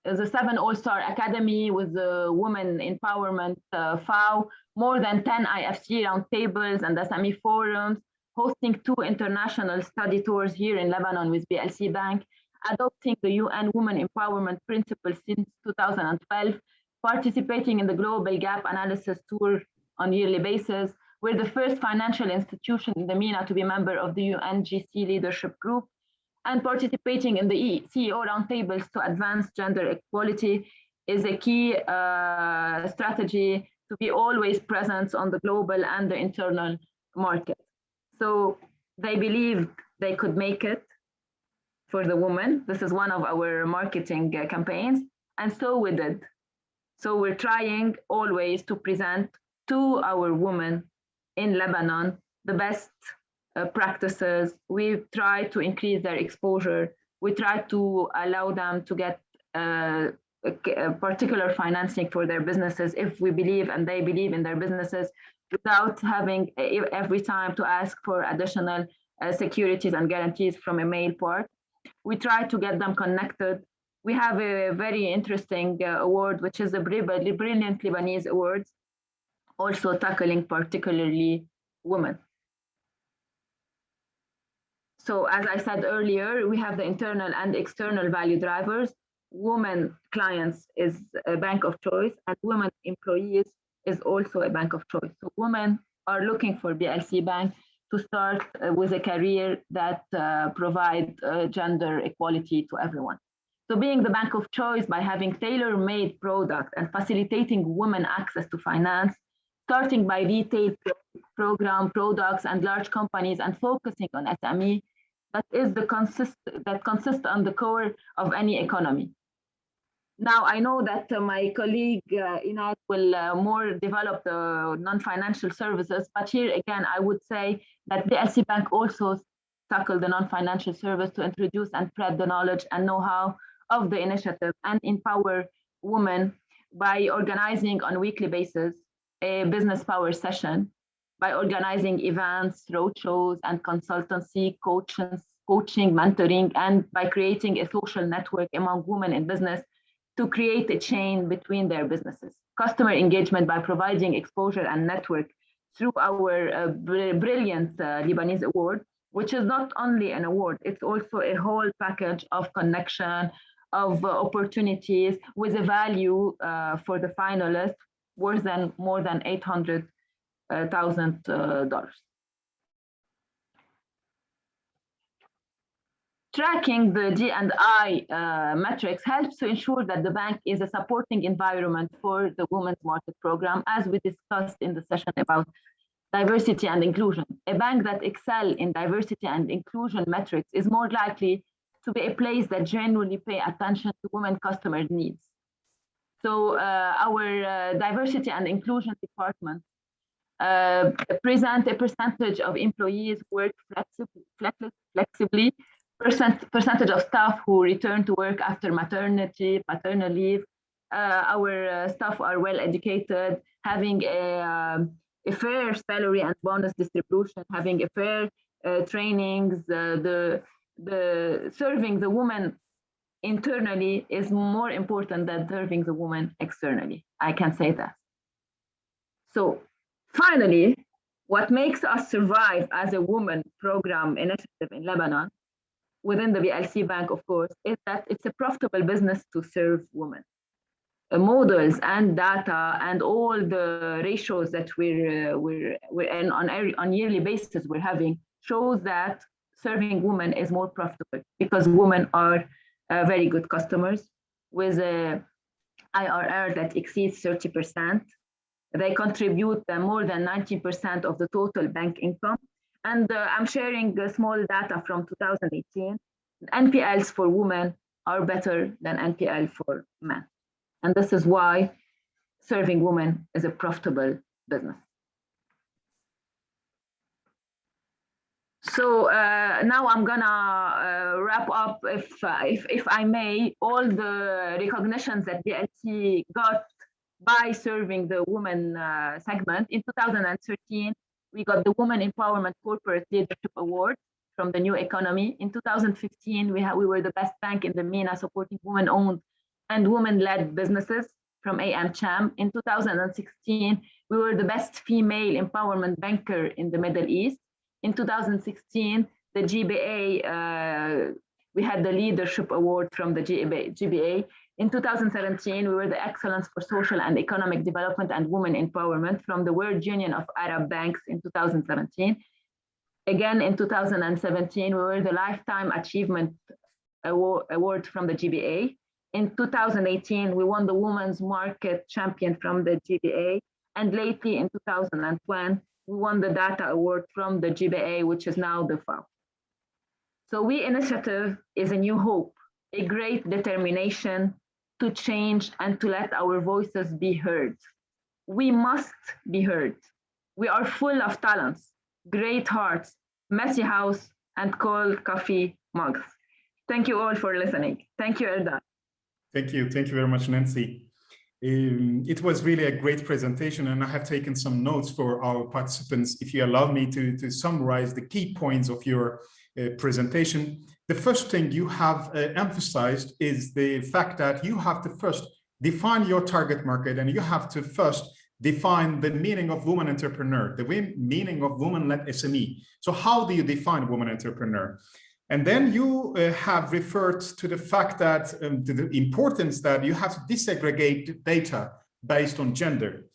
the 7 All-Star Academy with the Women Empowerment FAO, more than 10 IFC roundtables and SME forums, hosting 2 international study tours here in Lebanon with BLC Bank, adopting the UN Women Empowerment Principles since 2012, participating in the Global Gap Analysis Tour on a yearly basis. We're the first financial institution in the MENA to be a member of the UNGC Leadership Group, and participating in the CEO roundtables to advance gender equality is a key strategy to be always present on the global and the internal market. So they believed they could make it for the women. This is one of our marketing campaigns, and so we did. So we're trying always to present to our women in Lebanon the best practices. We try to increase their exposure. We try to allow them to get a particular financing for their businesses if we believe and they believe in their businesses, without having every time to ask for additional securities and guarantees from a male part. We try to get them connected. We have a very interesting award, which is the Brilliant Lebanese Awards, also tackling particularly women. So as I said earlier, we have the internal and external value drivers. Women clients is a bank of choice, and women employees is also a bank of choice. So women are looking for BLC Bank to start with a career that provide gender equality to everyone. So being the bank of choice by having tailor-made product and facilitating women access to finance, starting by retail program products and large companies and focusing on SME, that consists on the core of any economy. Now, I know that my colleague Inat will more develop the non-financial services, but here again, I would say that the BLC Bank also tackle the non-financial service to introduce and spread the knowledge and know-how of the initiative and empower women by organizing on a weekly basis a business power session, by organizing events, roadshows, and consultancy, coaching, mentoring, and by creating a social network among women in business to create a chain between their businesses. Customer engagement by providing exposure and network through our Brilliant Lebanese Award, which is not only an award, it's also a whole package of connection, of opportunities with a value for the finalists worth more than $800,000. Tracking the D&I metrics helps to ensure that the bank is a supporting environment for the Women's Market Program, as we discussed in the session about diversity and inclusion. A bank that excels in diversity and inclusion metrics is more likely to be a place that genuinely pay attention to women customer needs. So our diversity and inclusion department present a percentage of employees who work flexibly, percentage of staff who return to work after maternity, paternal leave, our staff are well educated, having a fair salary and bonus distribution, having a fair trainings, the serving the woman internally is more important than serving the woman externally. I can say that. So finally, what makes us survive as a woman program initiative in Lebanon, within the BLC Bank, of course, is that it's a profitable business to serve women. Models and data and all the ratios that we're in on yearly basis we're having shows that serving women is more profitable because women are very good customers with a IRR that exceeds 30%. They contribute more than 90% of the total bank income. And I'm sharing small data from 2018. NPLs for women are better than NPL for men. And this is why serving women is a profitable business. So now I'm gonna wrap up, if I may, all the recognitions that BLC got by serving the women segment. In 2013, we got the Women Empowerment Corporate Leadership Award from the New Economy. In 2015, we were the best bank in the MENA supporting women-owned and women-led businesses from AmCham. In 2016, we were the best female empowerment banker in the Middle East. In 2016, the GBA, we had the leadership award from the GBA. In 2017, we were the Excellence for Social and Economic Development and Women Empowerment from the World Union of Arab Banks in 2017. Again, in 2017, we were the Lifetime Achievement Award from the GBA. In 2018, we won the Women's Market Champion from the GBA. And lately in 2020, we won the Data Award from the GBA, which is now the FAO. So We Initiative is a new hope, a great determination to change and to let our voices be heard. We must be heard. We are full of talents, great hearts, messy house, and cold coffee mugs. Thank you all for listening. Thank you, Erda. Thank you very much, Nancy. It was really a great presentation, and I have taken some notes for our participants. If you allow me to summarize the key points of your presentation. The first thing you have emphasized is the fact that you have to first define your target market, and you have to first define the meaning of woman entrepreneur, the meaning of woman-led SME. So how do you define woman entrepreneur? And then you have referred to the fact that, to the importance that you have to disaggregate data based on gender.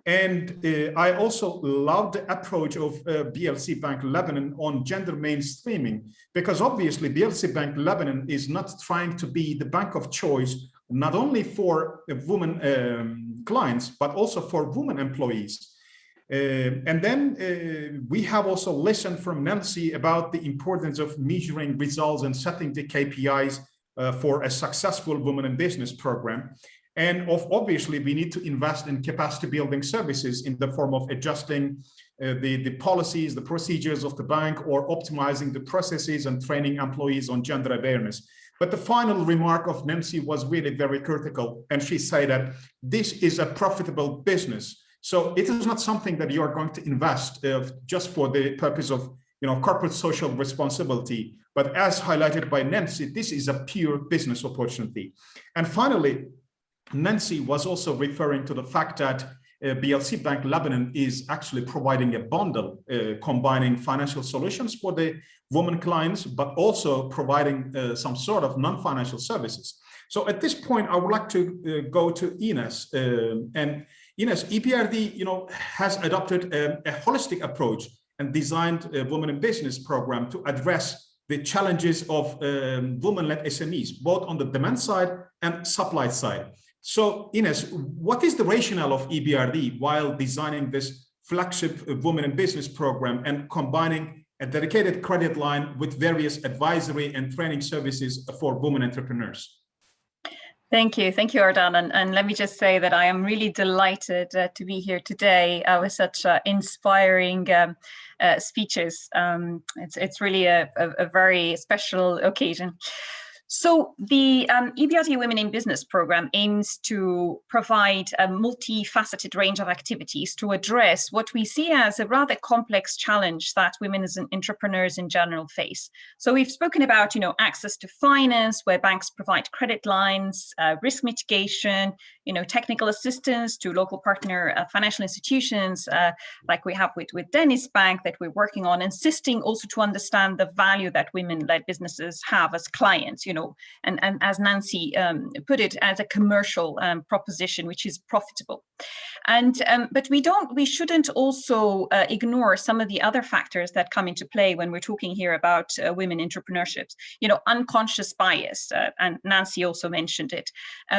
And I also love the approach of BLC Bank Lebanon on gender mainstreaming, because obviously BLC Bank Lebanon is not trying to be the bank of choice, not only for women clients, but also for women employees. And then we have also listened from Nancy about the importance of measuring results and setting the KPIs for a successful women in business program. And obviously, we need to invest in capacity building services in the form of adjusting the policies, the procedures of the bank, or optimizing the processes and training employees on gender awareness. But the final remark of Nancy was really very critical. And she said that this is a profitable business. So it is not something that you are going to invest just for the purpose of corporate social responsibility. But as highlighted by Nancy, this is a pure business opportunity. And finally, Nancy was also referring to the fact that BLC Bank Lebanon is actually providing a bundle combining financial solutions for the women clients, but also providing some sort of non-financial services. So at this point, I would like to go to Ines. And Ines, EBRD has adopted a holistic approach and designed a Women in Business program to address the challenges of women-led SMEs, both on the demand side and supply side. So Ines, what is the rationale of EBRD while designing this flagship Women in Business program and combining a dedicated credit line with various advisory and training services for women entrepreneurs? Thank you, Ardan. And let me just say that I am really delighted to be here today with such inspiring speeches. It's really a very special occasion. So the EBRD Women in Business program aims to provide a multifaceted range of activities to address what we see as a rather complex challenge that women as entrepreneurs in general face. So we've spoken about, access to finance, where banks provide credit lines, risk mitigation, technical assistance to local partner financial institutions, like we have with Dennis Bank that we're working on, insisting also to understand the value that women-led businesses have as clients, and as Nancy put it, as a commercial proposition which is profitable. And but we shouldn't also ignore some of the other factors that come into play when we're talking here about women entrepreneurships. Unconscious bias, and Nancy also mentioned it.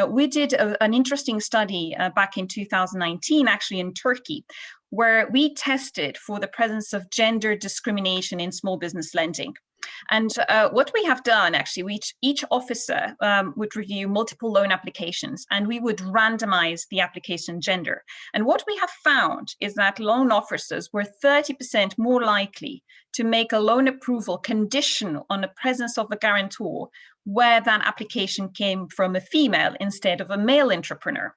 We did an interesting study back in 2019, actually in Turkey, where we tested for the presence of gender discrimination in small business lending. And what we have done, actually, each officer would review multiple loan applications, and we would randomize the application gender. And what we have found is that loan officers were 30% more likely to make a loan approval conditional on the presence of a guarantor where that application came from a female instead of a male entrepreneur.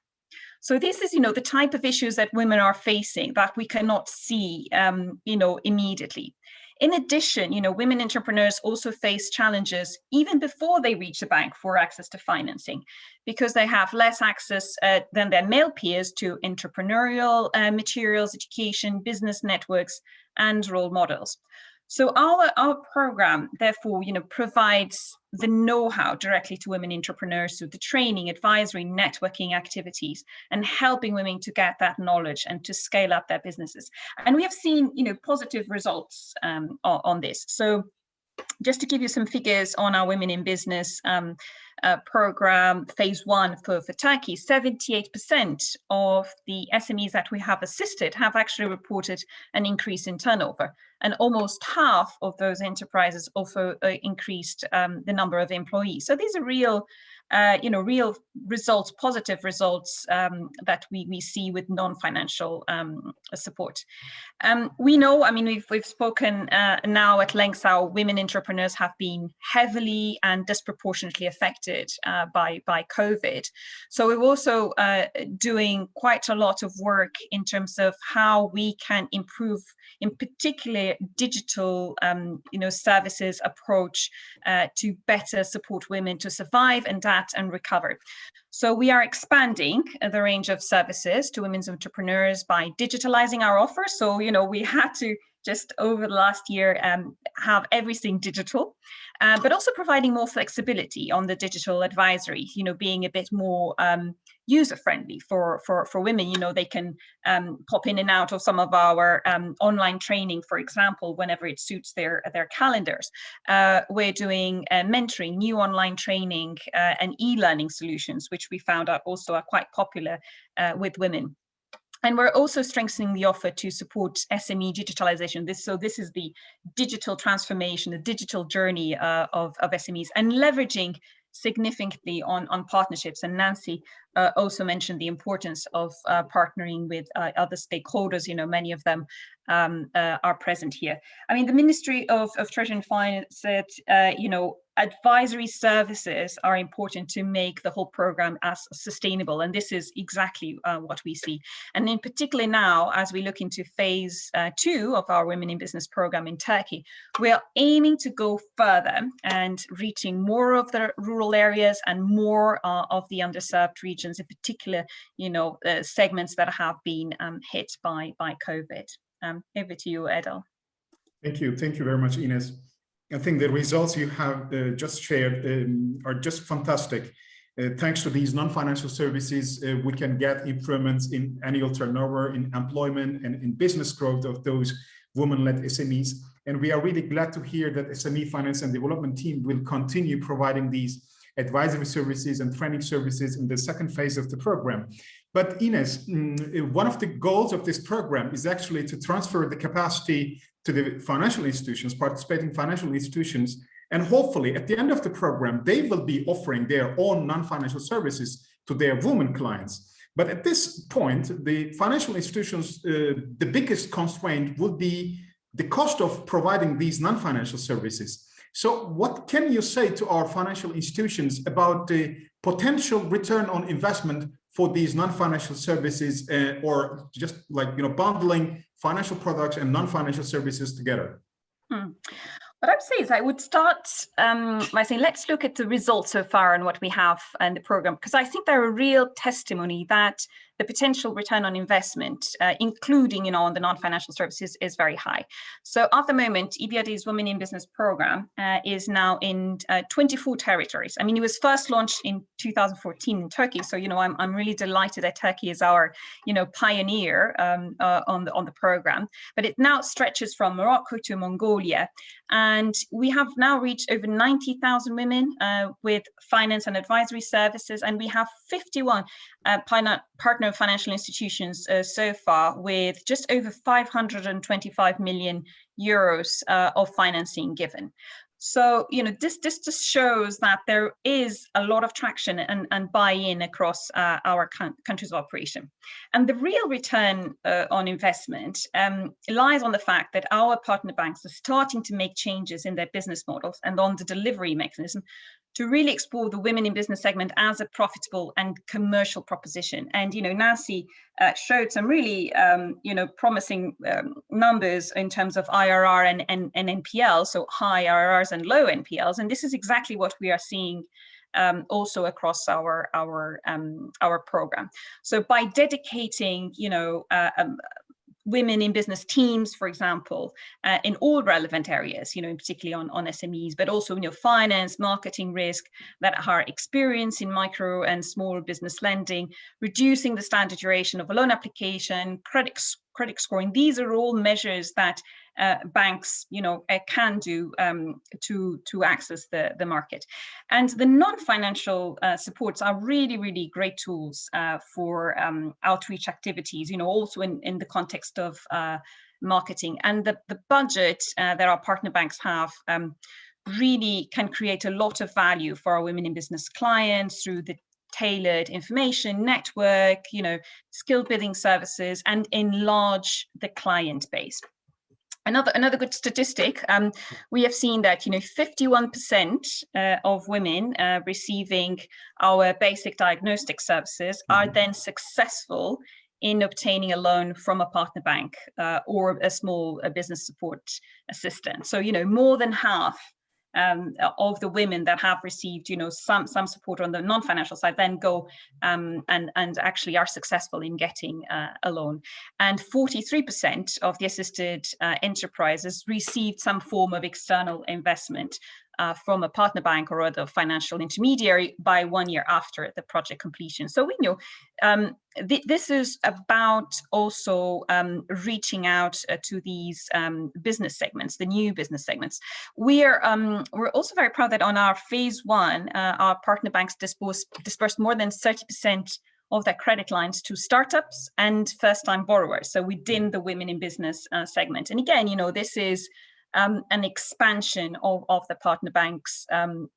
So this is, the type of issues that women are facing that we cannot see, immediately. In addition, women entrepreneurs also face challenges even before they reach the bank for access to financing, because they have less access than their male peers to entrepreneurial materials, education, business networks, and role models. So our program, therefore, provides the know-how directly to women entrepreneurs through the training, advisory, networking activities, and helping women to get that knowledge and to scale up their businesses. And we have seen, positive results on this. So just to give you some figures on our Women in Business program, phase 1 for Turkey, 78% of the SMEs that we have assisted have actually reported an increase in turnover. And almost half of those enterprises also increased the number of employees. So these are real results, positive results that we see with non-financial support. We know, we've spoken now at length how women entrepreneurs have been heavily and disproportionately affected by COVID. So we're also doing quite a lot of work in terms of how we can improve, in particular, digital services approach to better support women to survive and adapt and recover. So we are expanding the range of services to women's entrepreneurs by digitalizing our offer. So, we had to just over the last year have everything digital, but also providing more flexibility on the digital advisory, being a bit more user-friendly for women. They can pop in and out of some of our online training, for example, whenever it suits their calendars. We're doing mentoring, new online training, and e-learning solutions, which we found out also are quite popular with women. And we're also strengthening the offer to support SME digitalization. This is the digital transformation, the digital journey of SMEs, and leveraging significantly on partnerships. And Nancy also mentioned the importance of partnering with other stakeholders. Many of them are present here. The Ministry of Treasury and Finance said, advisory services are important to make the whole program as sustainable. And this is exactly what we see. And in particular now, as we look into phase 2 of our Women in Business program in Turkey, we are aiming to go further and reaching more of the rural areas and more of the underserved regions, in particular, segments that have been hit by COVID. Over to you, Edel. Thank you very much, Ines. I think the results you have just shared are just fantastic. Thanks to these non-financial services, we can get improvements in annual turnover, in employment, and in business growth of those women-led SMEs. And we are really glad to hear that SME Finance and Development team will continue providing these advisory services and training services in the second phase of the program. But Ines, one of the goals of this program is actually to transfer the capacity to the financial institutions, participating financial institutions, and hopefully at the end of the program, they will be offering their own non-financial services to their women clients. But at this point, the financial institutions, the biggest constraint would be the cost of providing these non-financial services. So what can you say to our financial institutions about the potential return on investment for these non-financial services, or just like, you know, bundling financial products and non-financial services together? What I would say is I would start by saying, let's look at the results so far and what we have in the program, because I think they're a real testimony that the potential return on investment, including, you know, on the non-financial services, is very high. So at the moment, EBRD's Women in Business program is now in 24 territories. I mean, it was first launched in 2014 in Turkey. So, you know, I'm really delighted that Turkey is our, you know, pioneer on the program. But it now stretches from Morocco to Mongolia. And we have now reached over 90,000 women with finance and advisory services. And we have 51 partner financial institutions so far, with just over 525 million euros of financing given. So, you know, this just shows that there is a lot of traction and buy-in across our countries of operation. And the real return on investment lies on the fact that our partner banks are starting to make changes in their business models and on the delivery mechanism to really explore the women in business segment as a profitable and commercial proposition. And, you know, Nancy showed some really, you know, promising numbers in terms of IRR and NPL, so high IRRs and low NPLs. And this is exactly what we are seeing also across our program. So by dedicating, you know, women in business teams, for example, in all relevant areas, you know, particularly on SMEs, but also, you know, finance, marketing, risk, that are experienced in micro and small business lending, reducing the standard duration of a loan application, credit scoring. These are all measures that banks, you know, can do to access the market. And the non-financial supports are really, really great tools for outreach activities, you know, also in the context of marketing. And the budget that our partner banks have really can create a lot of value for our women in business clients through the tailored information network, you know, skill building services, and enlarge the client base. Another good statistic, we have seen that, you know, 51% of women receiving our basic diagnostic services are then successful in obtaining a loan from a partner bank or a small business support assistant. So, you know, more than half of the women that have received, you know, some support on the non-financial side then go and actually are successful in getting a loan. And 43% of the assisted enterprises received some form of external investment from a partner bank or other financial intermediary by 1 year after the project completion. So we know this is about also reaching out to these business segments, the new business segments. We're also very proud that on our phase one, our partner banks dispersed more than 30% of their credit lines to startups and first-time borrowers. So within the women in business segment. And again, you know, this is an expansion of the partner bank's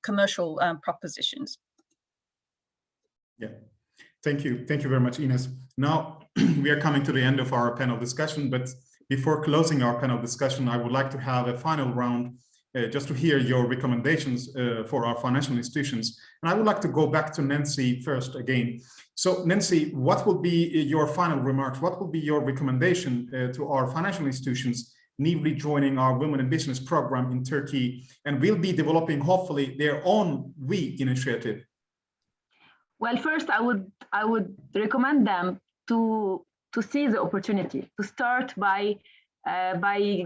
commercial propositions. Yeah, thank you. Thank you very much, Ines. Now, we are coming to the end of our panel discussion, but before closing our panel discussion, I would like to have a final round just to hear your recommendations for our financial institutions. And I would like to go back to Nancy first again. So Nancy, what will be your final remarks? What will be your recommendation to our financial institutions newly joining our Women in Business program in Turkey and will be developing, hopefully, their own WE initiative? Well, first, I would recommend them to seize the opportunity, to start by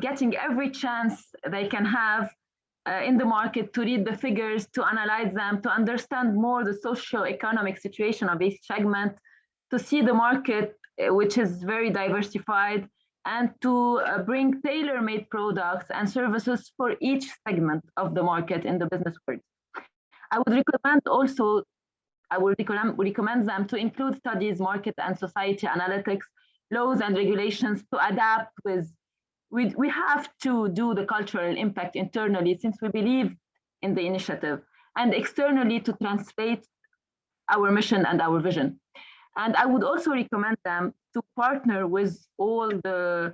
getting every chance they can have in the market, to read the figures, to analyze them, to understand more the socio-economic situation of each segment, to see the market, which is very diversified, and to bring tailor-made products and services for each segment of the market in the business world. I would recommend them to include studies, market and society analytics, laws and regulations to adapt with. We have to do the cultural impact internally, since we believe in the initiative, and externally to translate our mission and our vision. And I would also recommend them to partner with all the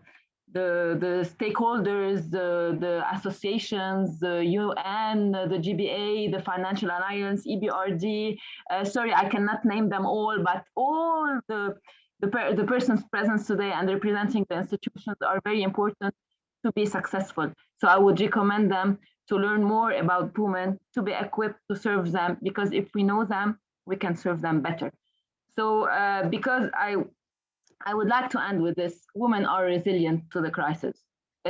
the stakeholders, the associations, the UN, the GBA, the Financial Alliance, EBRD. Sorry, I cannot name them all, but all the persons present today and representing the institutions are very important to be successful. So I would recommend them to learn more about women, to be equipped to serve them, because if we know them, we can serve them better. So because I would like to end with this: women are resilient to the crisis.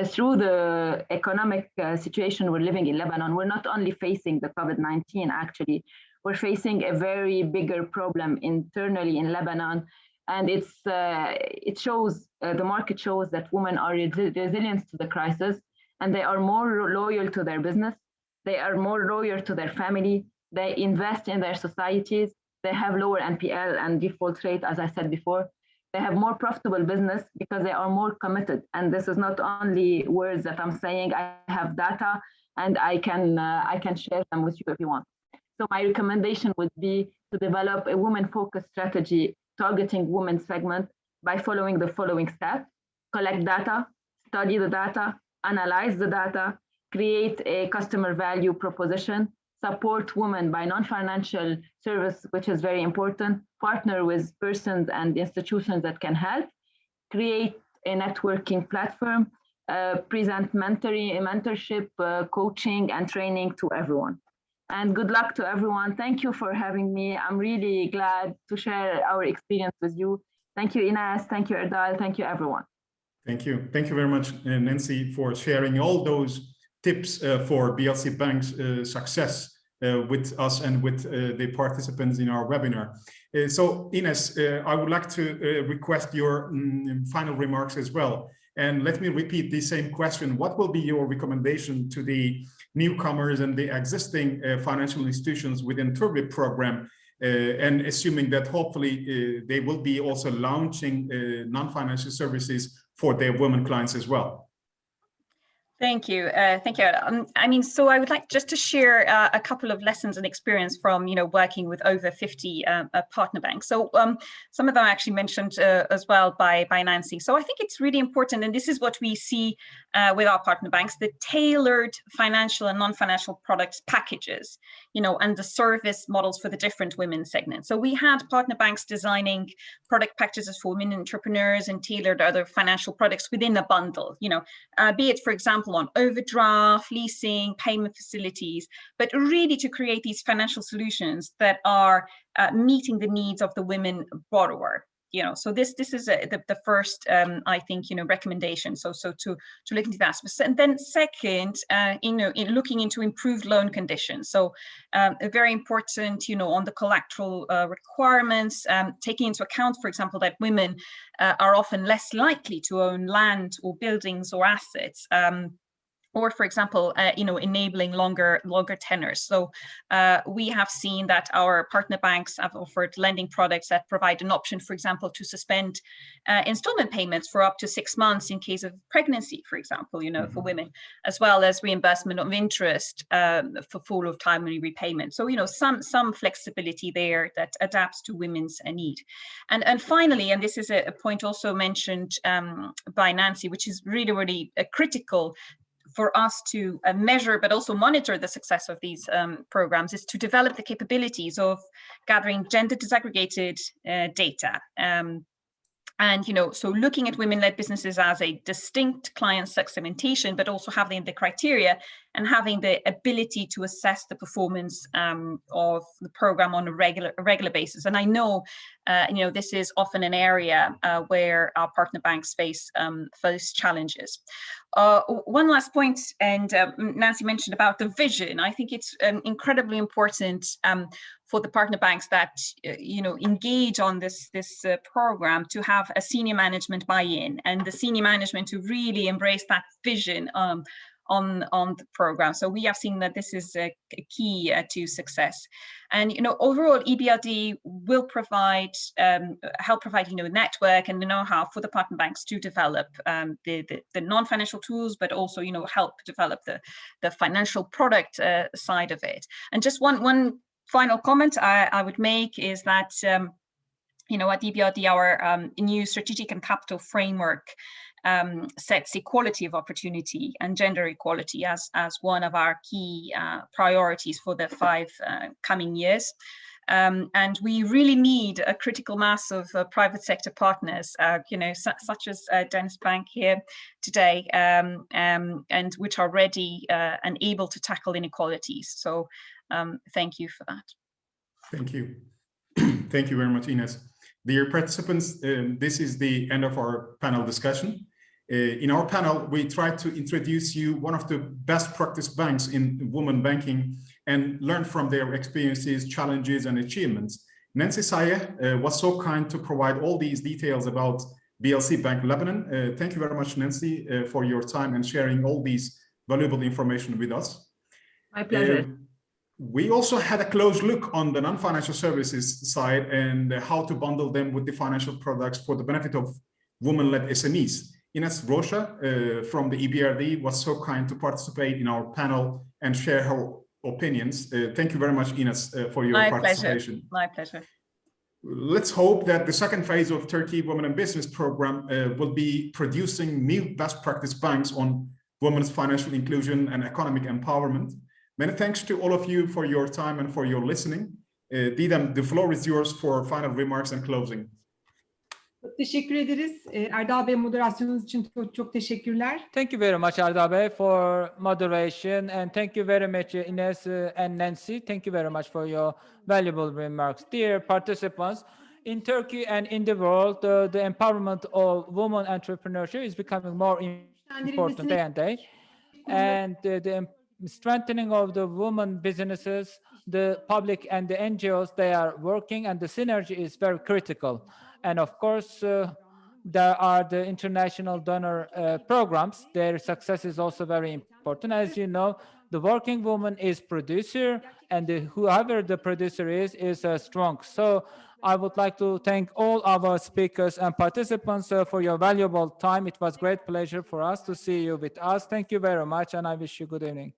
Through the economic situation we're living in Lebanon, we're not only facing the COVID-19, actually, we're facing a very bigger problem internally in Lebanon. And it shows, the market shows that women are resilient to the crisis, and they are more loyal to their business. They are more loyal to their family. They invest in their societies. They have lower NPL and default rate, as I said before. They have more profitable business because they are more committed. And this is not only words that I'm saying. I have data, and I can share them with you if you want. So my recommendation would be to develop a women-focused strategy targeting women segment by following the following steps: collect data, study the data, analyze the data, create a customer value proposition, support women by non-financial service, which is very important, partner with persons and institutions that can help, create a networking platform, present mentorship, coaching and training to everyone. And good luck to everyone. Thank you for having me. I'm really glad to share our experience with you. Thank you, Ines. Thank you, Erdal. Thank you, everyone. Thank you. Thank you very much, Nancy, for sharing all those tips for BLC Bank's success with us and with the participants in our webinar. So Ines, I would like to request your final remarks as well. And let me repeat the same question. What will be your recommendation to the newcomers and the existing financial institutions within TURBIT program, and assuming that hopefully they will be also launching non-financial services for their women clients as well? Thank you. Thank you. I mean, so I would like just to share a couple of lessons and experience from, working with over 50 partner banks. So some of them actually mentioned as well by Nancy. So I think it's really important, and this is what we see with our partner banks, the tailored financial and non-financial products packages, and the service models for the different women segments. So we had partner banks designing product packages for women entrepreneurs and tailored other financial products within a bundle, be it, for example, on overdraft, leasing, payment facilities, but really to create these financial solutions that are meeting the needs of the women borrower. So this is the first, I think, recommendation. So to look into that. And then second, in looking into improved loan conditions. So very important, on the collateral requirements, taking into account, for example, that women are often less likely to own land or buildings or assets. Or, for example, enabling longer tenors. So we have seen that our partner banks have offered lending products that provide an option, for example, to suspend installment payments for up to 6 months in case of pregnancy, for example, for women, as well as reimbursement of interest for full of timely repayment. So, some flexibility there that adapts to women's need. And finally, and this is a point also mentioned by Nancy, which is really, really critical for us to measure, but also monitor the success of these programs, is to develop the capabilities of gathering gender disaggregated data. And, so looking at women-led businesses as a distinct client segmentation, but also having the criteria and having the ability to assess the performance of the program on a regular basis. And I know, this is often an area where our partner banks face challenges. One last point, and Nancy mentioned about the vision. I think it's incredibly important for the partner banks that engage on this program to have a senior management buy-in, and the senior management to really embrace that vision on the program. So we have seen that this is a key to success. And overall, EBRD will help provide a network and the know-how for the partner banks to develop the non-financial tools, but also help develop the financial product side of it. And just one final comment I would make is that at EBRD, our new strategic and capital framework sets equality of opportunity and gender equality as one of our key priorities for the 5 coming years. And we really need a critical mass of private sector partners, such as Dennis Bank here today, and which are ready and able to tackle inequalities. So thank you for that. Thank you. Thank you very much, Ines. Dear participants, this is the end of our panel discussion. In our panel, we try to introduce you one of the best practice banks in women banking and learn from their experiences, challenges, and achievements. Nancy Sayeh was so kind to provide all these details about BLC Bank Lebanon. Thank you very much, Nancy, for your time and sharing all these valuable information with us. My pleasure. We also had a close look on the non-financial services side and how to bundle them with the financial products for the benefit of women-led SMEs. Ines Rocha from the EBRD was so kind to participate in our panel and share her opinions. Thank you very much, Ines, for your participation. My pleasure. Let's hope that the second phase of Turkey Women in Business program will be producing new best practice banks on women's financial inclusion and economic empowerment. Many thanks to all of you for your time and for your listening. Didem, the floor is yours for final remarks and closing. Çok teşekkür ederiz. Erdal Bey, moderasyonunuz için çok teşekkürler. Thank you very much, Erdal Bey, for moderation, and thank you very much, Ines and Nancy. Thank you very much for your valuable remarks. Dear participants, in Turkey and in the world, the empowerment of women entrepreneurship is becoming more important day and day, and the strengthening of the women businesses, the public and the NGOs, they are working, and the synergy is very critical. And of course, there are the international donor programs. Their success is also very important. As you know, the working woman is producer, and whoever the producer is strong. So I would like to thank all our speakers and participants for your valuable time. It was great pleasure for us to see you with us. Thank you very much, and I wish you good evening.